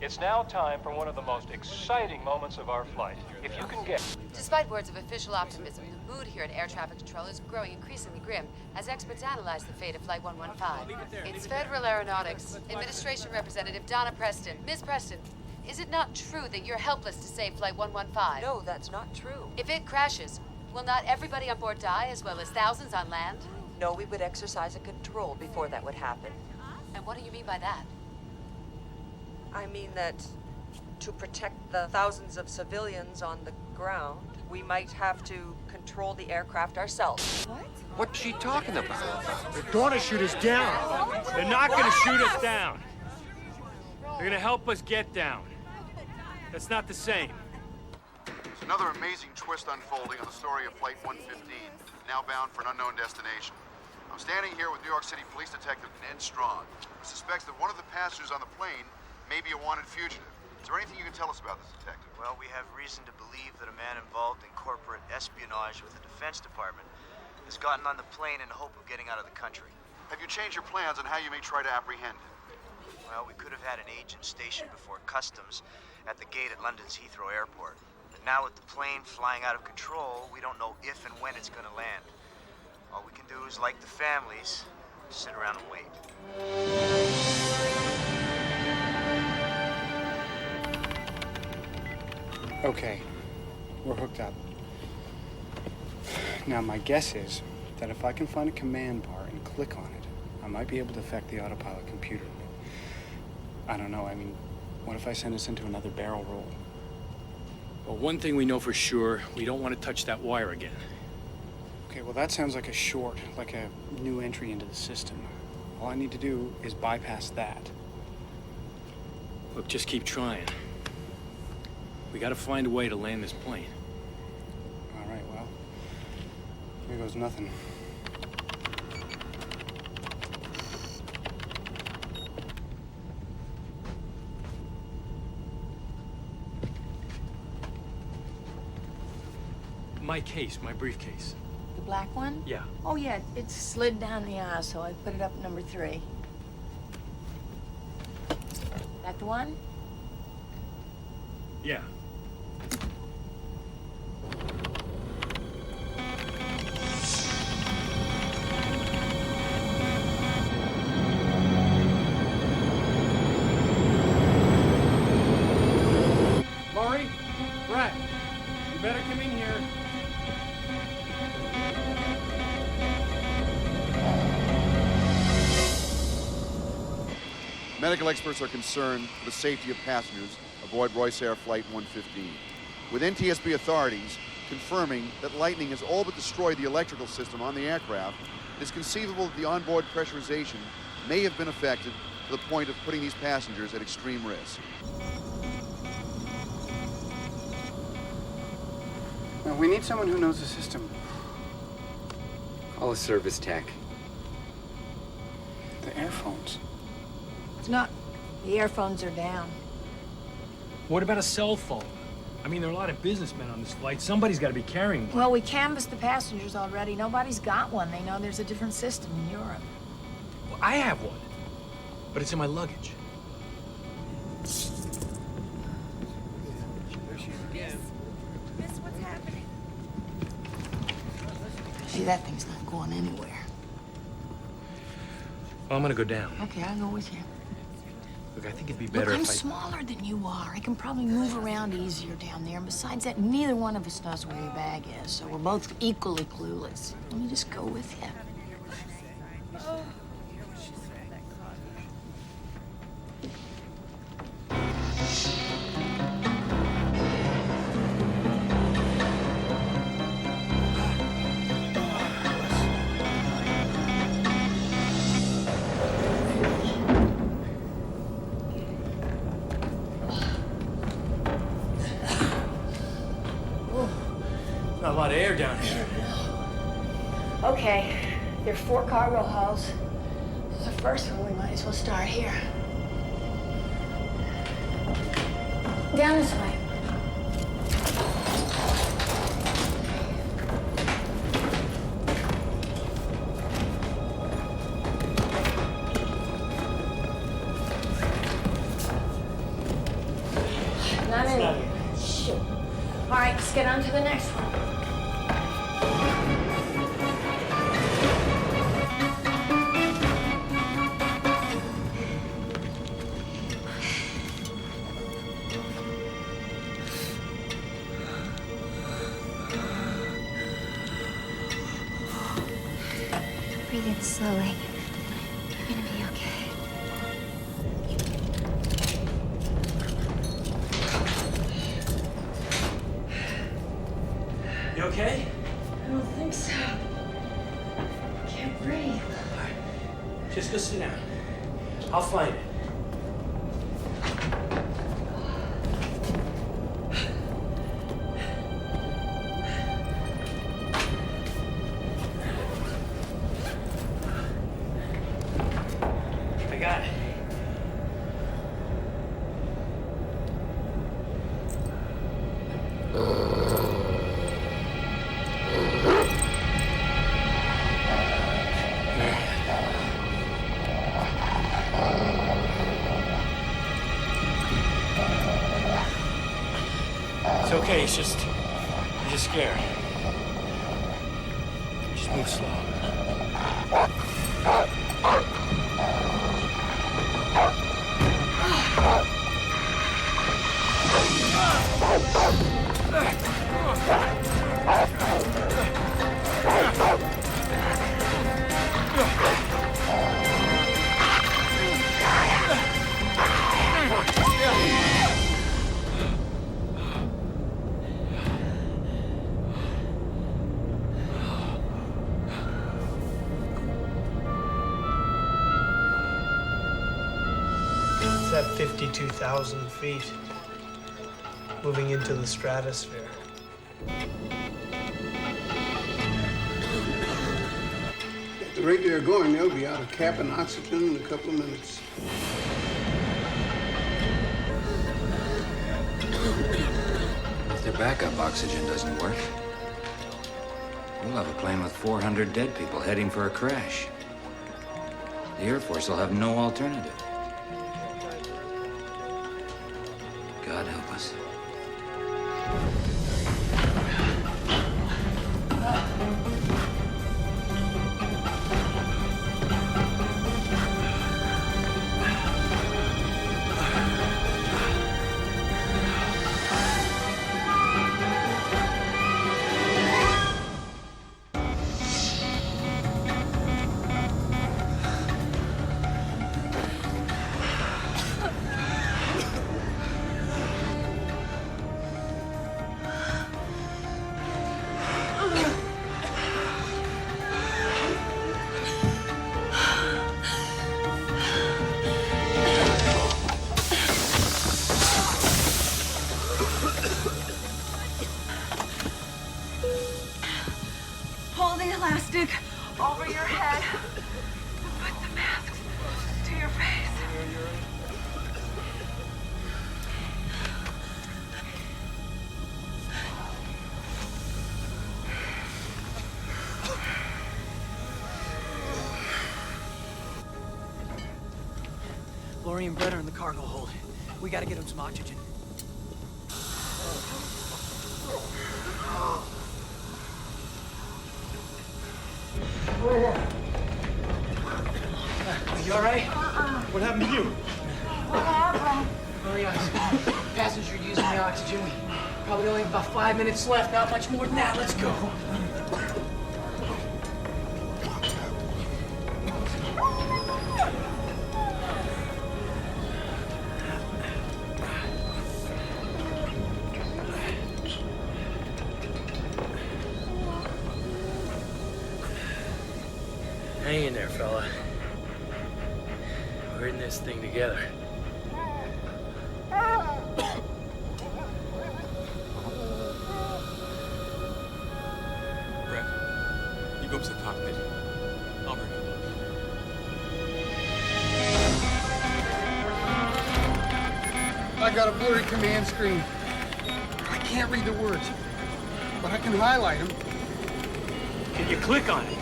J: It's now time for one of the most exciting moments of our flight. If you can get...
R: Despite words of official optimism, the mood here at Air Traffic Control is growing increasingly grim as experts analyze the fate of Flight 115. It's Federal Aeronautics Administration Representative Donna Preston. Ms. Preston, is it not true that you're helpless to save Flight 115?
H: No, that's not true.
R: If it crashes, will not everybody on board die as well as thousands on land?
H: No, we would exercise a control before that would happen.
R: And what do you mean by that?
H: I mean that to protect the thousands of civilians on the ground, we might have to control the aircraft ourselves. What?
I: What's she talking about? They're gonna shoot us down. They're not gonna shoot us down. They're gonna help us get down. That's not the same.
E: There's another amazing twist unfolding on the story of Flight 115, now bound for an unknown destination. I'm standing here with New York City Police Detective Ned Strong, who suspects that one of the passengers on the plane may be a wanted fugitive. Is there anything you can tell us about this detective?
V: Well, we have reason to believe that a man involved in corporate espionage with the Defense Department has gotten on the plane in the hope of getting out of the country.
E: Have you changed your plans on how you may try to apprehend him?
V: Well, we could have had an agent stationed before customs at the gate at London's Heathrow Airport. But now with the plane flying out of control, we don't know if and when it's going to land. All we can do is, like the families, sit around and wait.
K: Okay, we're hooked up. Now, my guess is that if I can find a command bar and click on it, I might be able to affect the autopilot computer. I don't know, I mean, what if I send us into another barrel roll?
I: Well, one thing we know for sure, we don't want to touch that wire again.
K: Okay, well, that sounds like a short, like a new entry into the system. All I need to do is bypass that.
I: Look, just keep trying. We gotta find a way to land this plane.
K: All right, well, here goes nothing.
I: My case, my briefcase.
X: The black one?
I: Yeah.
X: Oh, yeah, it slid down the aisle, so I put it up number 3. That the one?
I: Yeah.
K: Laurie, Brett, you better come in here.
E: Medical experts are concerned for the safety of passengers aboard Royce Air Flight 115, with NTSB authorities confirming that lightning has all but destroyed the electrical system on the aircraft. It is conceivable that the onboard pressurization may have been affected to the point of putting these passengers at extreme risk.
K: Now, we need someone who knows the system.
T: Call a service tech.
K: The airphones.
X: It's not. The earphones are down.
I: What about a cell phone? I mean, there are a lot of businessmen on this flight. Somebody's got to be carrying one.
X: Well, we canvassed the passengers already. Nobody's got one. They know there's a different system in Europe.
I: Well, I have one, but it's in my luggage.
X: Miss, what's happening? See, that thing's not going anywhere.
I: Well, I'm gonna go down.
X: Okay, I'll go with you.
I: Look, I think it'd be better
X: Look, I'm
I: if I...
X: smaller than you are. I can probably move around easier down there. And besides that, neither one of us knows where your bag is, so we're both equally clueless. Let me just go with you.
I: Not a lot of air down here.
X: Okay,
P: There are 4 cargo hulls. This is the first one. We might as well start here. Down this way. Not in. Shoot. All right, let's get on to the next one.
U: Breathe in slowly. You're gonna be okay.
A: You okay?
P: I don't think so. Can't breathe.
A: Just go sit down. I'll find it. I got it. It's okay, it's just... you're just scared. Just move slow.
L: It's at 52,000 feet, moving into the stratosphere.
Z: At the rate they're going, they'll be out of cap and oxygen in a couple of minutes.
N: If their backup oxygen doesn't work, we'll have a plane with 400 dead people heading for a crash. The Air Force will have no alternative. God help us.
F: Pull the elastic over your head. Put the mask to your face.
M: Lori and Brett are in the cargo hold. We gotta get them some oxygen. You all right? What happened to you?
P: What happened?
M: Hurry up. Passenger using the oxygen. We probably only have about 5 minutes left. Not much more than that. Let's go.
I: Hang in there, fella. We're in this thing together.
O: Brett, you go up to the cockpit.
K: I got a blurry command screen. I can't read the words, but I can highlight them.
I: Can you click on it?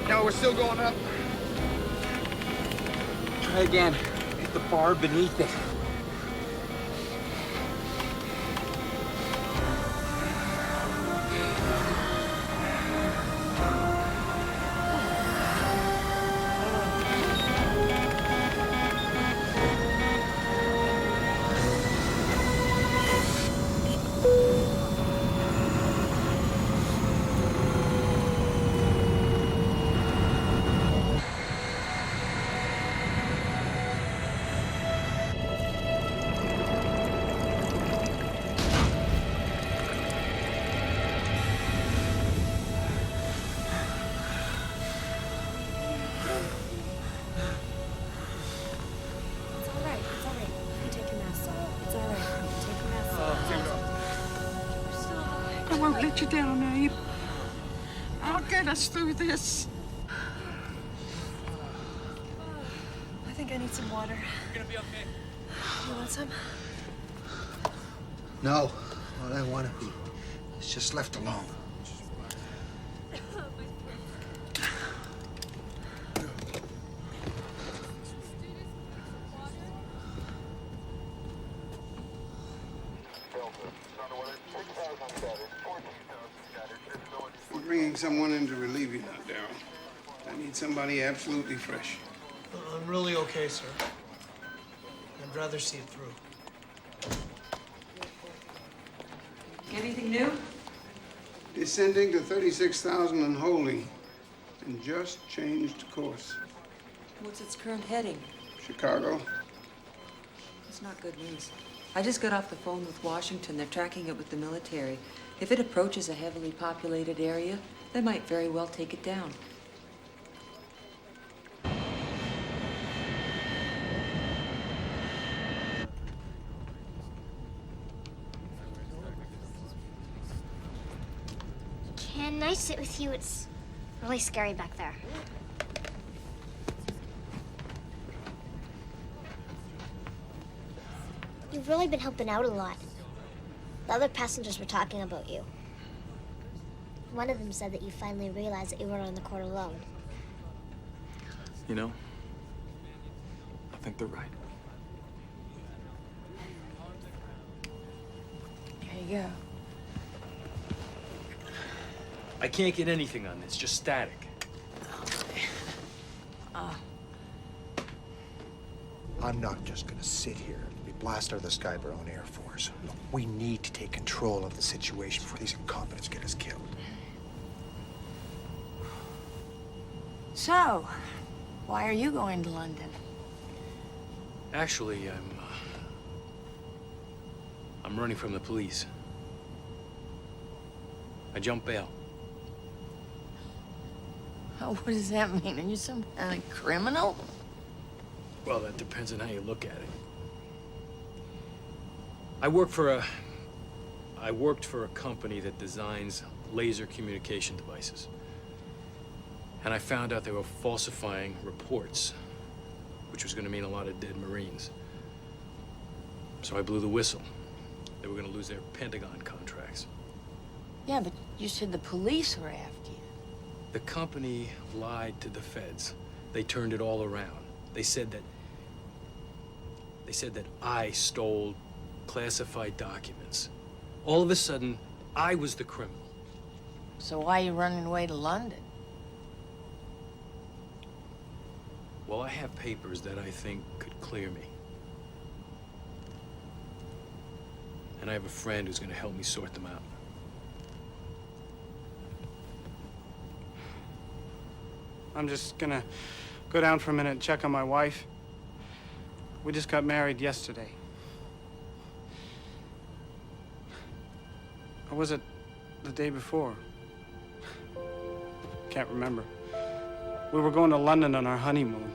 K: No, we're still going up. Try again. Hit the bar beneath it.
F: It's all right. It's all right. You take your mask off. It's all right. You take your mask off.
P: I won't let you down, Abe. I'll get us through this.
F: I think I need some water.
A: You're gonna be okay.
F: You want some?
S: No, what I want to be is just left alone.
Z: I'm bringing someone in to relieve you now, Daryl. I need somebody absolutely fresh.
L: I'm really okay, sir. I'd rather see it through.
H: Anything new?
Z: Descending to 36,000 and holding. And just changed course.
H: What's its current heading?
Z: Chicago.
H: It's not good news. I just got off the phone with Washington. They're tracking it with the military. If it approaches a heavily populated area, they might very well take it down.
B: Can I sit with you? It's really scary back there. You've really been helping out a lot. The other passengers were talking about you. One of them said that you finally realized that you weren't on the court alone.
I: You know, I think they're right.
X: Here you go.
I: I can't get anything on this, just static.
S: I'm not just gonna sit here and be blasted out of the sky by our own Air Force. Look, we need to take control of the situation before these incompetents get us killed.
X: So, why are you going to London?
I: Actually, I'm running from the police. I jumped bail.
X: Oh, what does that mean? Are you some kind of criminal?
I: Well, that depends on how you look at it. I worked for a company that designs laser communication devices. And I found out they were falsifying reports, which was going to mean a lot of dead Marines. So I blew the whistle. They were going to lose their Pentagon contracts.
X: Yeah, but you said the police were after you.
I: The company lied to the feds. They turned it all around. They said that I stole classified documents. All of a sudden, I was the criminal.
X: So why are you running away to London?
I: Well, I have papers that I think could clear me. And I have a friend who's going to help me sort them out.
K: I'm just gonna go down for a minute and check on my wife. We just got married yesterday. Or was it the day before? Can't remember. We were going to London on our honeymoon.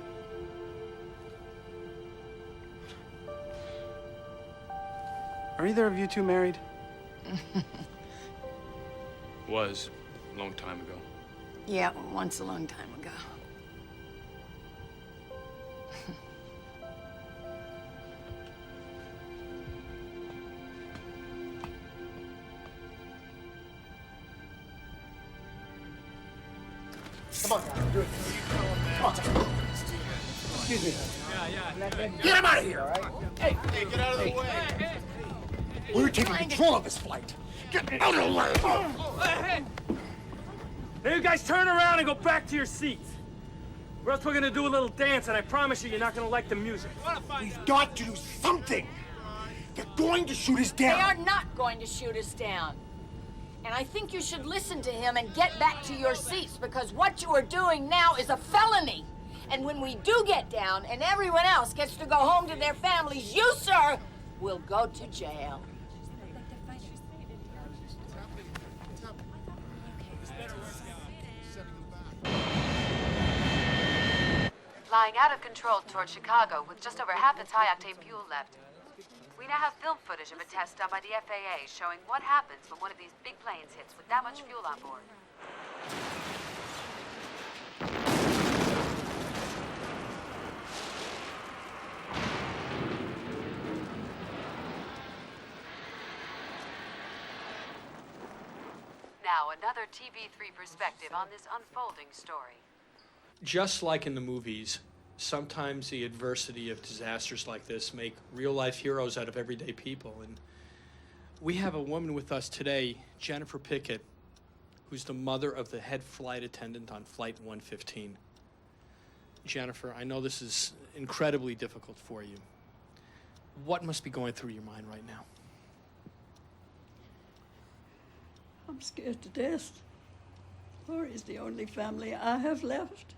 K: Are either of you two married?
I: Was, a long time ago.
X: Yeah, once a long time ago.
S: Come on, Donna, do it. Come on, excuse me. Get him out of here, all right? Hey, get out of the way. We're taking control of this flight. Get out of the way.
I: Now you guys turn around and go back to your seats. Or else we're gonna do a little dance, and I promise you, you're not gonna like the music.
S: We've got to do something. They're going to shoot us down.
X: They are not going to shoot us down. And I think you should listen to him and get back to your seats, because what you are doing now is a felony. And when we do get down and everyone else gets to go home to their families, you, sir, will go to jail.
R: Flying out of control towards Chicago with just over half its high-octane fuel left. We now have film footage of a test done by the FAA showing what happens when one of these big planes hits with that much fuel on board. Now, another TV3 perspective on this unfolding story.
A: Just like in the movies, sometimes the adversity of disasters like this make real-life heroes out of everyday people. And we have a woman with us today, Jennifer Pickett, who's the mother of the head flight attendant on Flight 115. Jennifer, I know this is incredibly difficult for you. What must be going through your mind right now?
C: I'm scared to death. Laurie's the only family I have left.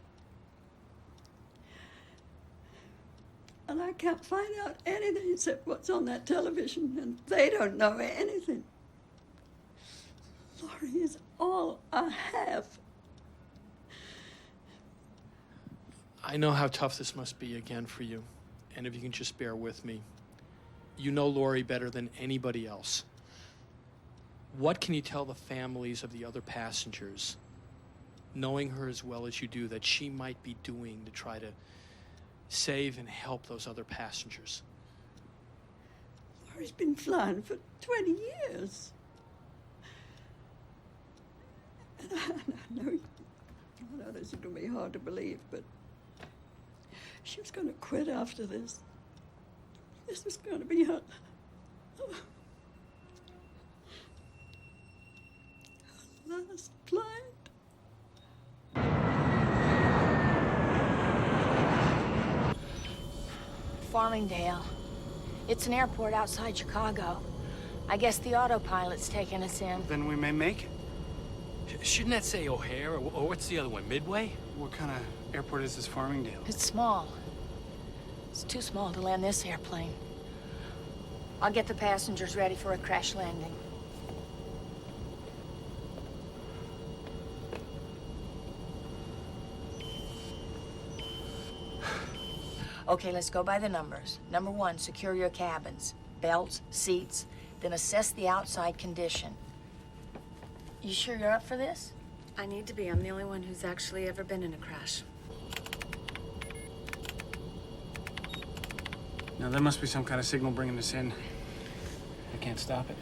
C: And I can't find out anything except what's on that television, and they don't know anything. Laurie is all I have.
A: I know how tough this must be again for you, and if you can just bear with me. You know Laurie better than anybody else. What can you tell the families of the other passengers, knowing her as well as you do, that she might be doing to try to save and help those other passengers?
C: Laurie's been flying for 20 years. And I know this is going to be hard to believe, but she was going to quit after this. This was going to be her last flight.
X: Farmingdale. It's an airport outside Chicago. I guess the autopilot's taking us in.
K: Then we may make it.
I: Shouldn't that say O'Hare, or what's the other one, Midway?
K: What kind of airport is this Farmingdale?
X: It's small. It's too small to land this airplane. I'll get the passengers ready for a crash landing. Okay, let's go by the numbers. Number 1, secure your cabins. Belts, seats, then assess the outside condition. You sure you're up for this?
G: I need to be. I'm the only one who's actually ever been in a crash.
K: Now, there must be some kind of signal bringing us in. I can't stop it.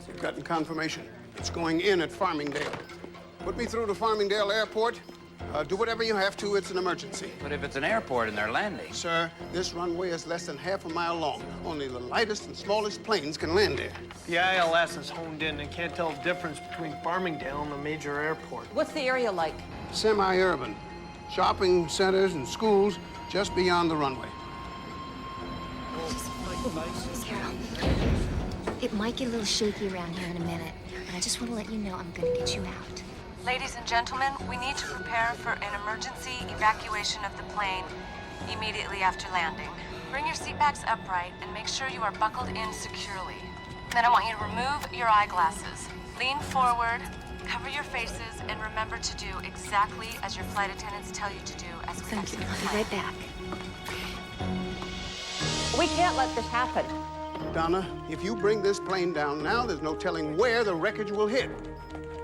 Z: You've gotten confirmation. It's going in at Farmingdale. Put me through to Farmingdale Airport. Do whatever you have to. It's an emergency.
N: But if it's an airport and they're landing...
Z: Sir, this runway is less than half a mile long. Only the lightest and smallest planes can land there.
L: The ILS is honed in and can't tell the difference between Farmingdale and a major airport.
H: What's the area like?
Z: Semi-urban. Shopping centers and schools just beyond the runway.
B: Carol, it might get a little shaky around here in a minute, but I just want to let you know I'm going to get you out.
O: Ladies and gentlemen, we need to prepare for an emergency evacuation of the plane immediately after landing. Bring your seatbacks upright and make sure you are buckled in securely. Then I want you to remove your eyeglasses. Lean forward, cover your faces, and remember to do exactly as your flight attendants tell you to do as we exit the plane.
B: I'll be right back.
H: We can't let this happen.
Z: Donna, if you bring this plane down now, there's no telling where the wreckage will hit.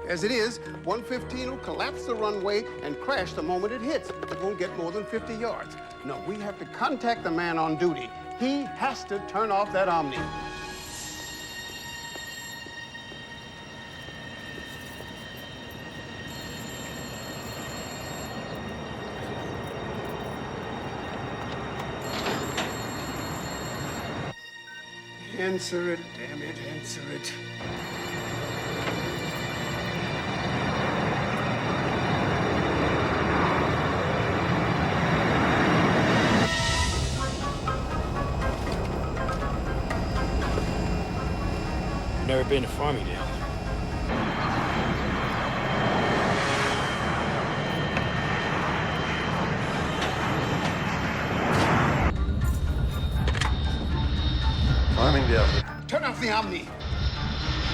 Z: As it is, 115 will collapse the runway and crash the moment it hits. It won't get more than 50 yards. No, we have to contact the man on duty. He has to turn off that Omni. Answer it, damn it, answer it.
I: I've never been to Farmingdale.
S: Farmingdale.
Z: Turn off the Omni.
S: Turn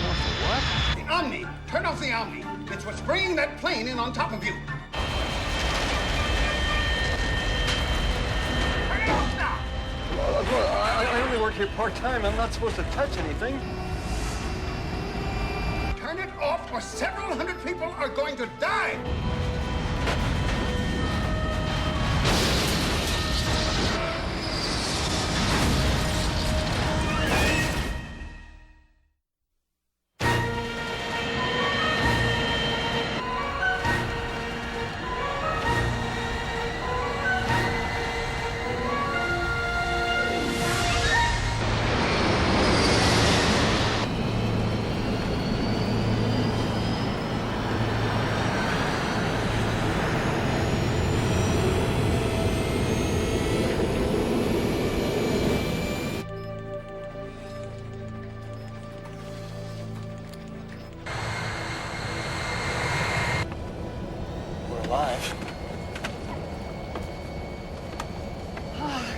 S: off the what?
Z: The Omni. Turn off the Omni. It's what's bringing that plane in on top of you. Turn it off now.
S: I only work here part-time. I'm not supposed to touch anything.
Z: Turn it off or several hundred people are going to die.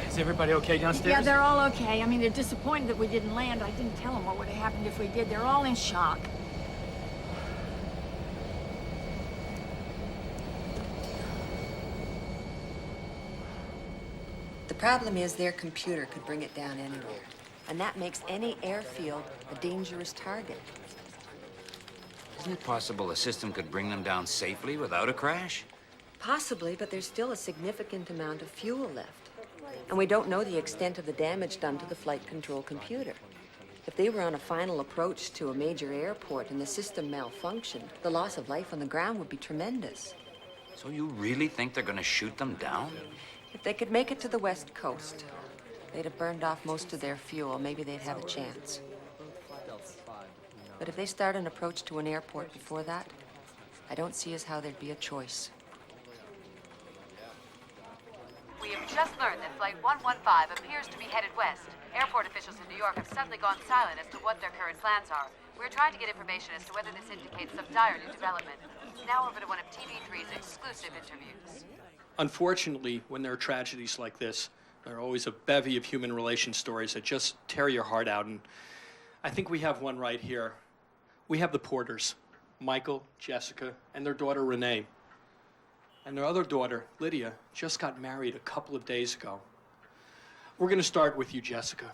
I: Is everybody okay downstairs?
X: Yeah, they're all okay. I mean, they're disappointed that we didn't land. I didn't tell them what would have happened if we did. They're all in shock.
H: The problem is their computer could bring it down anywhere. And that makes any airfield a dangerous target.
N: Isn't it possible a system could bring them down safely without a crash?
H: Possibly, but there's still a significant amount of fuel left. And we don't know the extent of the damage done to the flight control computer. If they were on a final approach to a major airport and the system malfunctioned, the loss of life on the ground would be tremendous.
N: So you really think they're gonna shoot them down?
H: If they could make it to the West Coast, they'd have burned off most of their fuel. Maybe they'd have a chance. But if they start an approach to an airport before that, I don't see as how there'd be a choice.
R: We have just learned that Flight 115 appears to be headed west. Airport officials in New York have suddenly gone silent as to what their current plans are. We're trying to get information as to whether this indicates some dire new development. Now over to one of TV3's exclusive interviews.
A: Unfortunately, when there are tragedies like this, there are always a bevy of human relation stories that just tear your heart out. And I think we have one right here. We have the Porters, Michael, Jessica, and their daughter, Renee. And their other daughter, Lydia, just got married a couple of days ago. We're going to start with you, Jessica.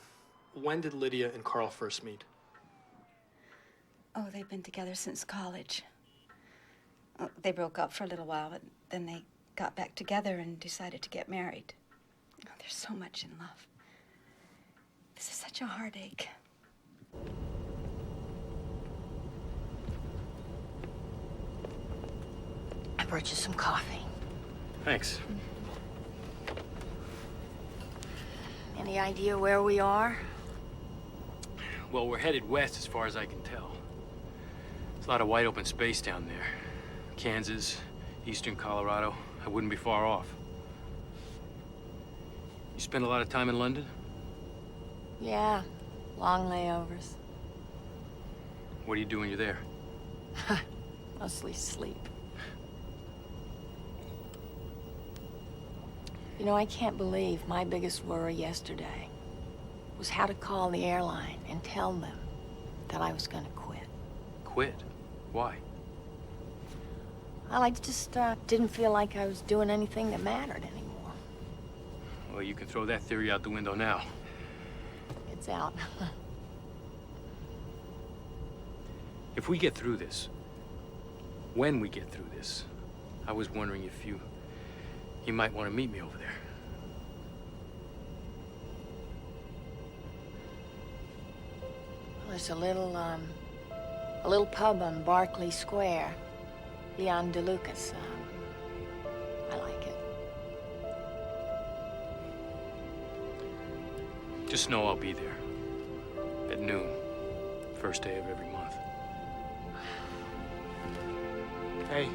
A: When did Lydia and Carl first meet?
D: Oh, they've been together since college. Oh, they broke up for a little while, but then they got back together and decided to get married. Oh, they're so much in love. This is such a heartache.
X: I brought you some coffee.
I: Thanks.
X: Any idea where we are?
I: Well, we're headed west as far as I can tell. There's a lot of wide open space down there. Kansas, eastern Colorado. I wouldn't be far off. You spend a lot of time in London?
X: Yeah, long layovers.
I: What do you do when you're there?
X: Mostly sleep. You know, I can't believe my biggest worry yesterday was how to call the airline and tell them that I was gonna quit.
I: Quit? Why?
X: Well, I just didn't feel like I was doing anything that mattered anymore.
I: Well, you can throw that theory out the window now.
X: It's out.
I: If we get through this, when we get through this, I was wondering if you might want to meet me over there.
X: Well, there's a little pub on Berkeley Square, Leon DeLucas. I like it.
I: Just know I'll be there. at noon, first day of every month.
K: Hey.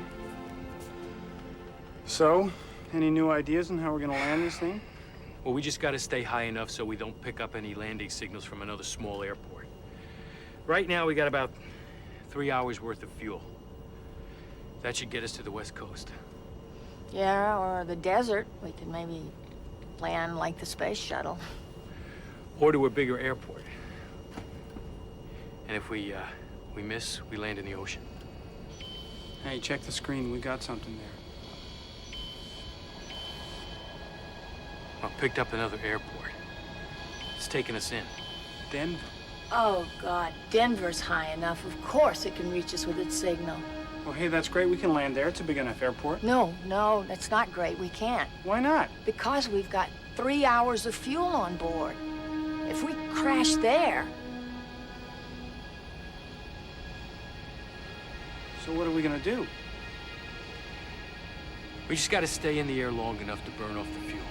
K: So, any new ideas on how we're gonna land this thing?
I: Well, we just gotta stay high enough so we don't pick up any landing signals from another small airport. Right now, we got about 3 hours worth of fuel. That should get us to the West Coast.
X: Yeah, or the desert. We could maybe land like the space shuttle.
I: Or to a bigger airport. And if we miss, we land in the ocean.
K: Hey, check the screen. We got something there.
I: I picked up another airport. It's taking us in.
K: Denver?
X: Oh, God. Denver's high enough. Of course it can reach us with its signal.
K: Well, hey, that's great. We can land there. It's a big enough airport.
X: No, that's not great. We can't.
K: Why not?
X: Because we've got 3 hours of fuel on board. If we crash there...
K: So what are we gonna do?
I: We just gotta stay in the air long enough to burn off the fuel.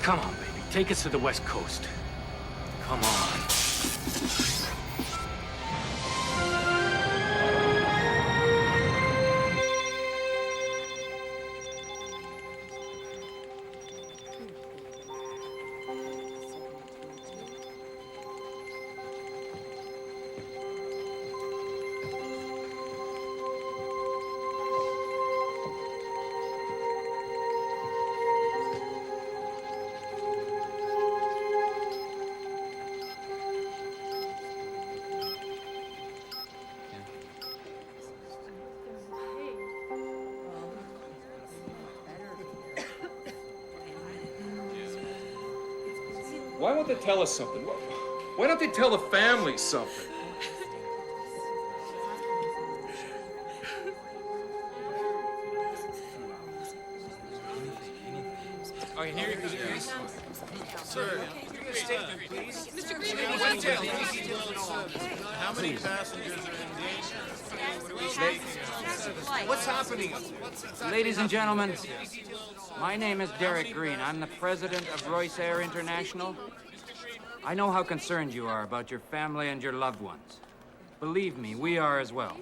I: Come on, baby. Take us to the West Coast. Come on.
E: Why won't they tell us something? Why don't they tell the family something?
S: Oh, you hear it? Sir, give me a statement, please. Mr. Green, how many passengers are in danger? What's happening?
N: Ladies and gentlemen, my name is Derek Green. I'm the president of Royce Air International. I know how concerned you are about your family and your loved ones. Believe me, we are as well.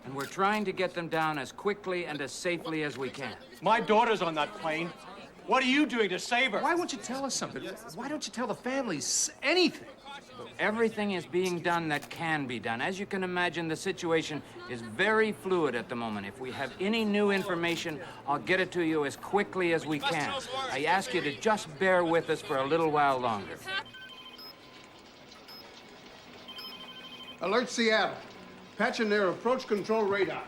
N: And we're trying to get them down as quickly and as safely as we can.
S: My daughter's on that plane. What are you doing to save her?
E: Why won't you tell us something? Why don't you tell the families anything?
N: Everything is being done that can be done. As you can imagine, the situation is very fluid at the moment. If we have any new information, I'll get it to you as quickly as we can. I ask you to just bear with us for a little while longer.
Z: Alert Seattle. Patching their approach control radar.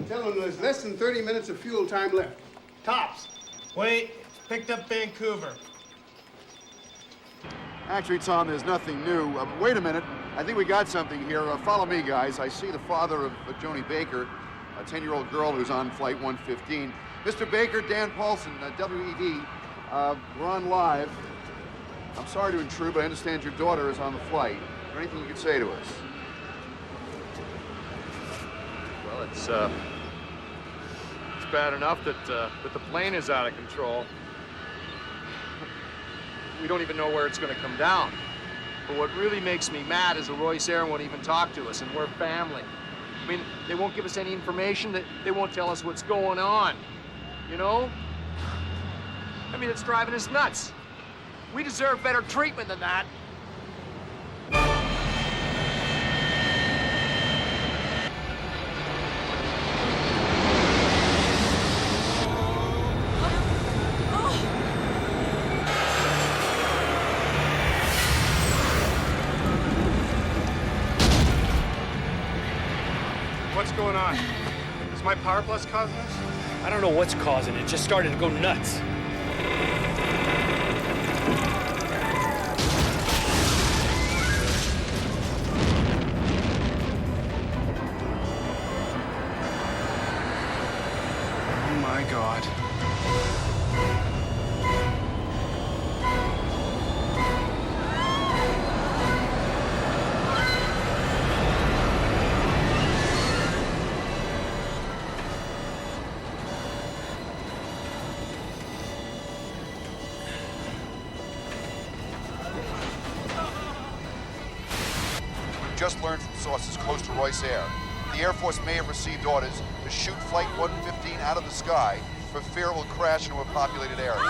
Z: Tell them there's less than 30 minutes of fuel time left. Tops.
L: Wait, picked up Vancouver.
J: Actually, Tom, there's nothing new. Wait a minute. I think we got something here. Follow me, guys. I see the father of Joni Baker, a 10-year-old girl who's on Flight 115. Mr. Baker, Dan Paulson, WED. We're on live. I'm sorry to intrude, but I understand your daughter is on the flight. Is there anything you could say to us?
E: Well, it's bad enough that the plane is out of control. We don't even know where it's going to come down. But what really makes me mad is the Royce Air won't even talk to us, and we're family. I mean, they won't give us any information, they won't tell us what's going on. You know? I mean, it's driving us nuts. We deserve better treatment than that.
K: What's going on? Is my Power Plus causing this?
I: I don't know what's causing it. It just started to go nuts.
K: Oh my God.
J: just learned from sources close to Royce Air the Air Force may have received orders to shoot Flight 115 out of the sky for fear it will crash into a populated area.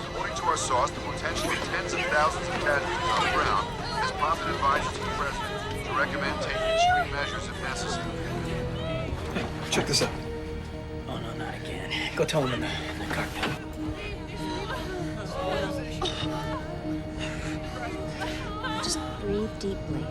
J: According to our source, the potential of tens of thousands of casualties on the ground has prompted advisors to the President to recommend taking extreme measures if necessary.
M: Check this out. Oh, no, not again. Go tell him in the cockpit.
B: Just breathe deeply.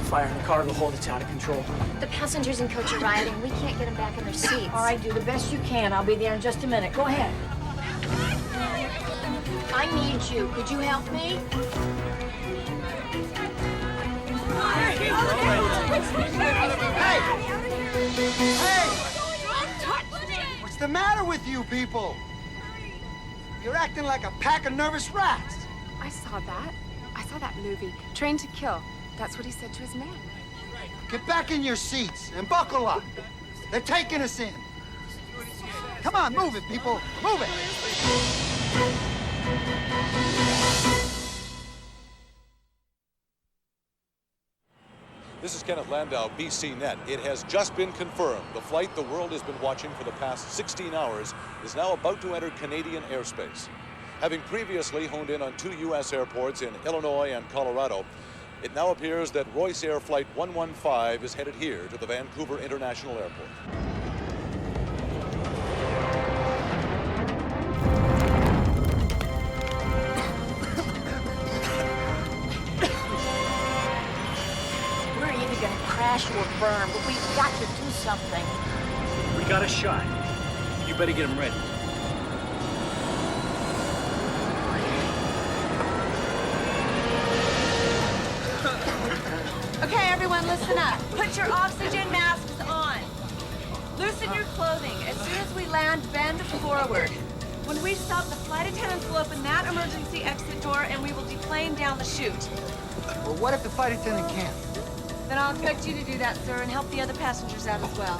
M: Fire in the cargo hold, it's out of control.
B: The passengers in coach are rioting. We can't get them back in their seats.
X: All right, do the best you can. I'll be there in just a minute. Go ahead. I need you. Could you help me?
S: Hey! What's the matter with you people? You're acting like a pack of nervous rats.
G: I saw that. I saw that movie, Train to Kill. That's what he said to his men.
S: Get back in your seats and buckle up. They're taking us in. Come on, move it, people. Move it.
Q: This is Kenneth Landau, BC Net. It has just been confirmed. The flight the world has been watching for the past 16 hours is now about to enter Canadian airspace. Having previously honed in on 2 U.S. airports in Illinois and Colorado, it now appears that Royce Air Flight 115 is headed here to the Vancouver International Airport.
X: We're either gonna crash or burn, but we've got to do something.
I: We got a shot. You better get him ready.
O: Okay, everyone, listen up. Put your oxygen masks on. Loosen your clothing. As soon as we land, bend forward. When we stop, the flight attendants will open that emergency exit door and we will deplane down the chute.
S: Well, what if the flight attendant can't?
O: Then I'll expect you to do that, sir, and help the other passengers out as well.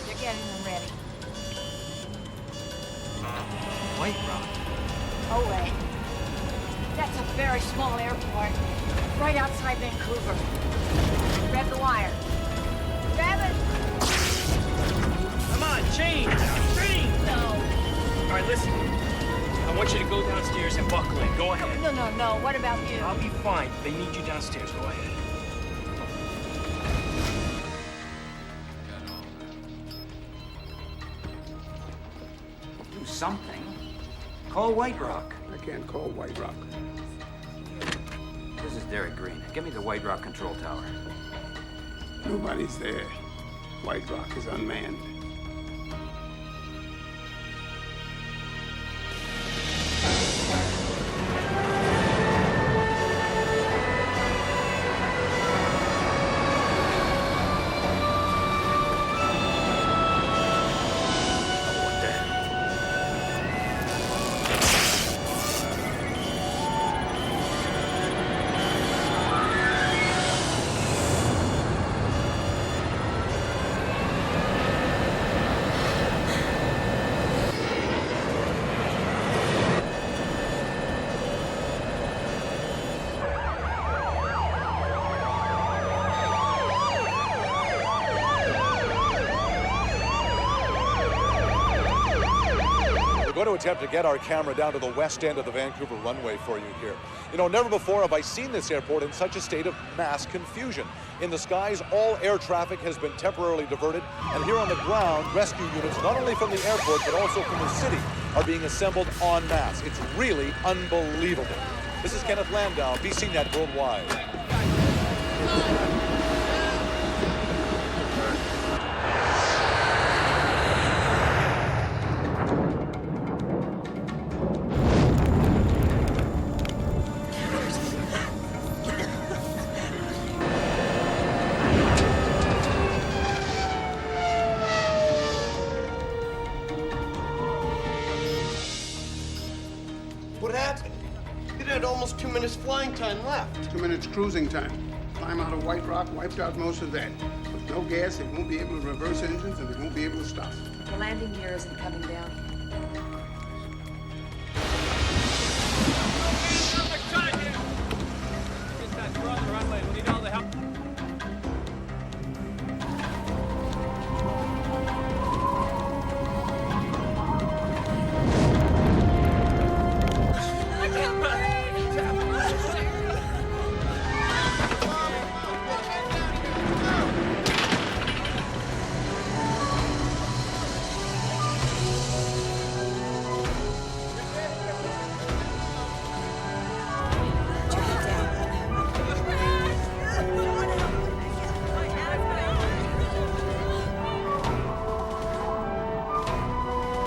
X: They're getting them ready.
M: White Rock.
X: Oh, wait. That's a very small airport. Right outside Vancouver. Grab the wire. Grab it!
I: Come on, change! Change!
X: No.
I: All right, listen. I want you to go downstairs and buckle in. Go ahead.
X: No. What about you?
I: I'll be fine. They need you downstairs. Go ahead.
M: Do something. Call White Rock.
Z: I can't call White Rock.
N: This is Derek Green. Give me the White Rock control tower.
Z: Nobody's there. White Rock is unmanned.
Q: We're going to attempt to get our camera down to the west end of the Vancouver runway for you here. You know, never before have I seen this airport in such a state of mass confusion. In the skies, all air traffic has been temporarily diverted, and here on the ground, rescue units, not only from the airport, but also from the city, are being assembled en masse. It's really unbelievable. This is Kenneth Landau, BC Net Worldwide.
L: almost 2 minutes flying time left.
Z: 2 minutes cruising time. Climb out of White Rock, wiped out most of that. With no gas, they won't be able to reverse engines and they won't be able to stop.
D: The landing gear isn't coming down.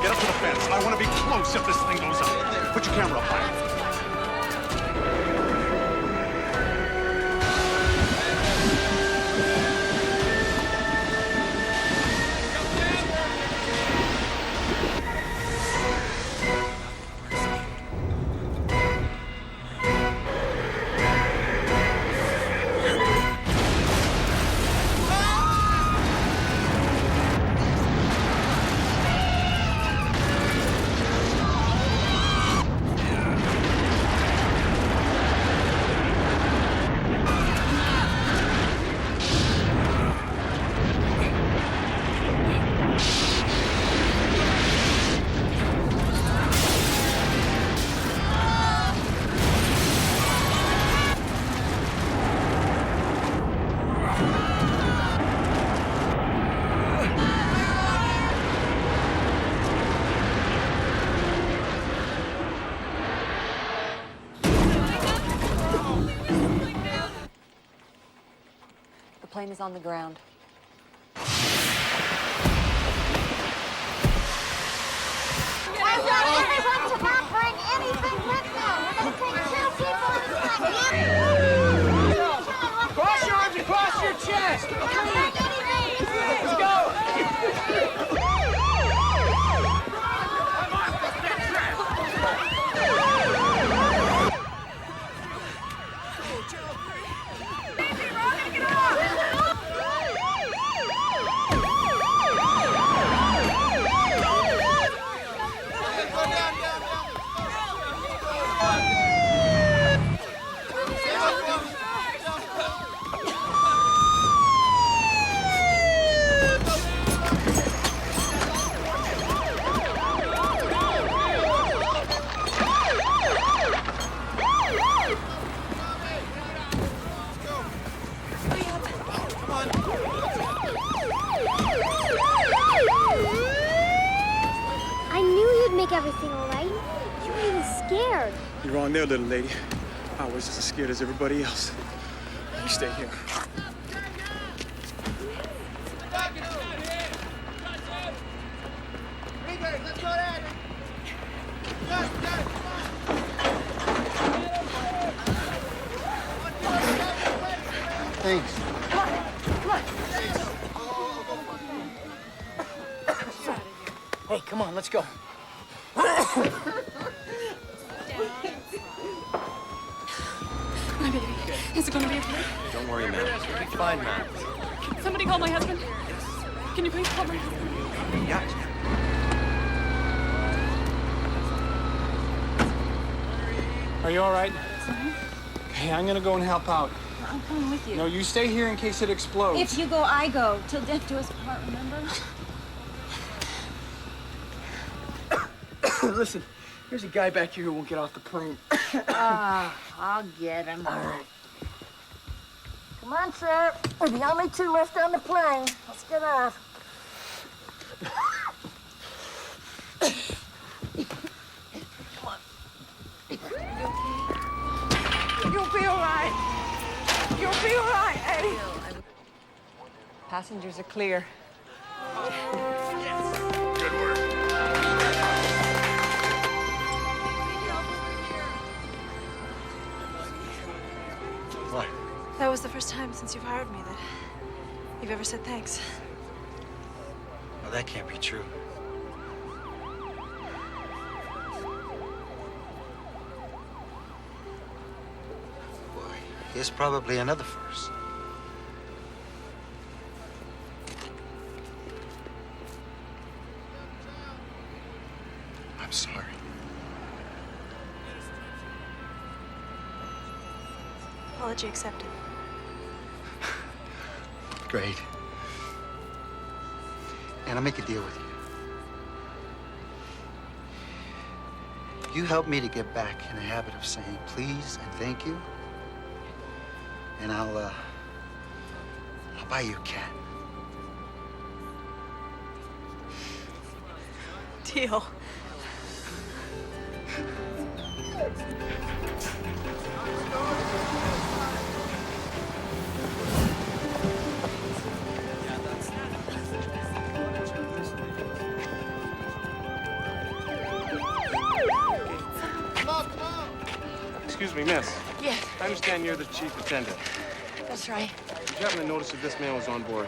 S: Get up to the fence. I want to be close if this thing goes up. Put your camera up high.
O: The plane is on the ground.
B: Everyone to not bring anything with them. We're going to take 2 people at a time.
M: Cross your arms across your chest. Let's go.
B: I knew you'd make everything all right. You were even scared.
K: You're wrong there, little lady. I was just as scared as everybody else. You stay here.
Z: Thanks.
M: Hey, come on, let's go.
F: My baby. Is it going to be okay?
P: Don't worry, man. You'll be fine, man.
F: Can somebody call my husband? Can you please call my husband?
P: Yeah.
K: Are you all right? Okay, I'm gonna go and help out.
D: I'm coming with you.
K: No, you stay here in case it explodes.
D: If you go, I go. Till death do us part, remember?
M: Listen, there's a guy back here who won't get off the plane.
X: I'll get him. All right. Come on, sir. We're the only 2 left on the plane. Let's get off.
F: You'll be all right. You'll be all right, Eddie.
O: Passengers are clear.
S: Good work.
P: What?
F: That was the first time since you've hired me that you've ever said thanks.
P: Well, that can't be true. There's probably another first. I'm sorry.
F: Apology accepted.
P: Great. And I'll make a deal with you. You help me to get back in the habit of saying please and thank you, and I'll buy you a cat.
F: Deal.
C: Excuse me, miss.
X: Yes.
C: I understand you're the chief attendant.
X: That's right.
C: Did you happen to notice if this man was on board?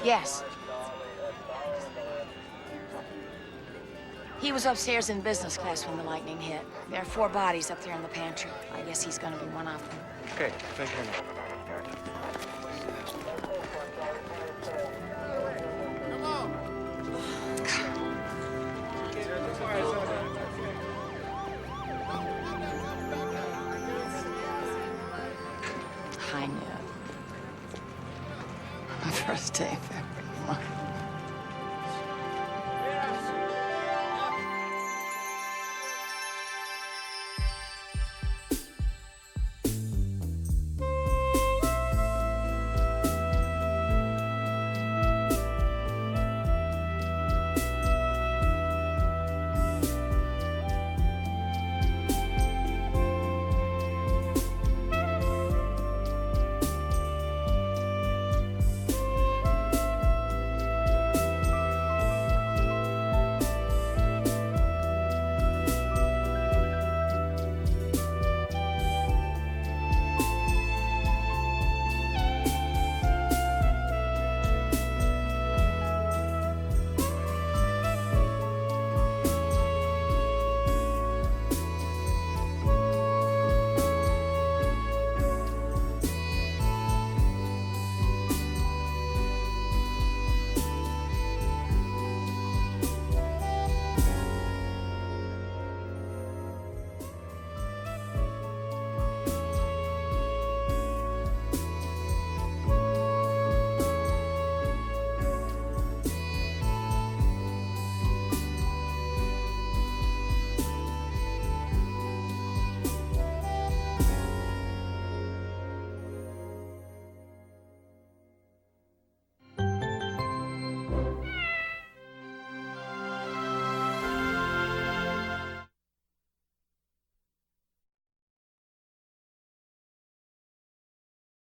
X: Yes. He was upstairs in business class when the lightning hit. There are 4 bodies up there in the pantry. I guess he's gonna be one of them.
C: Okay, thank you.
X: I knew. My first day of every month.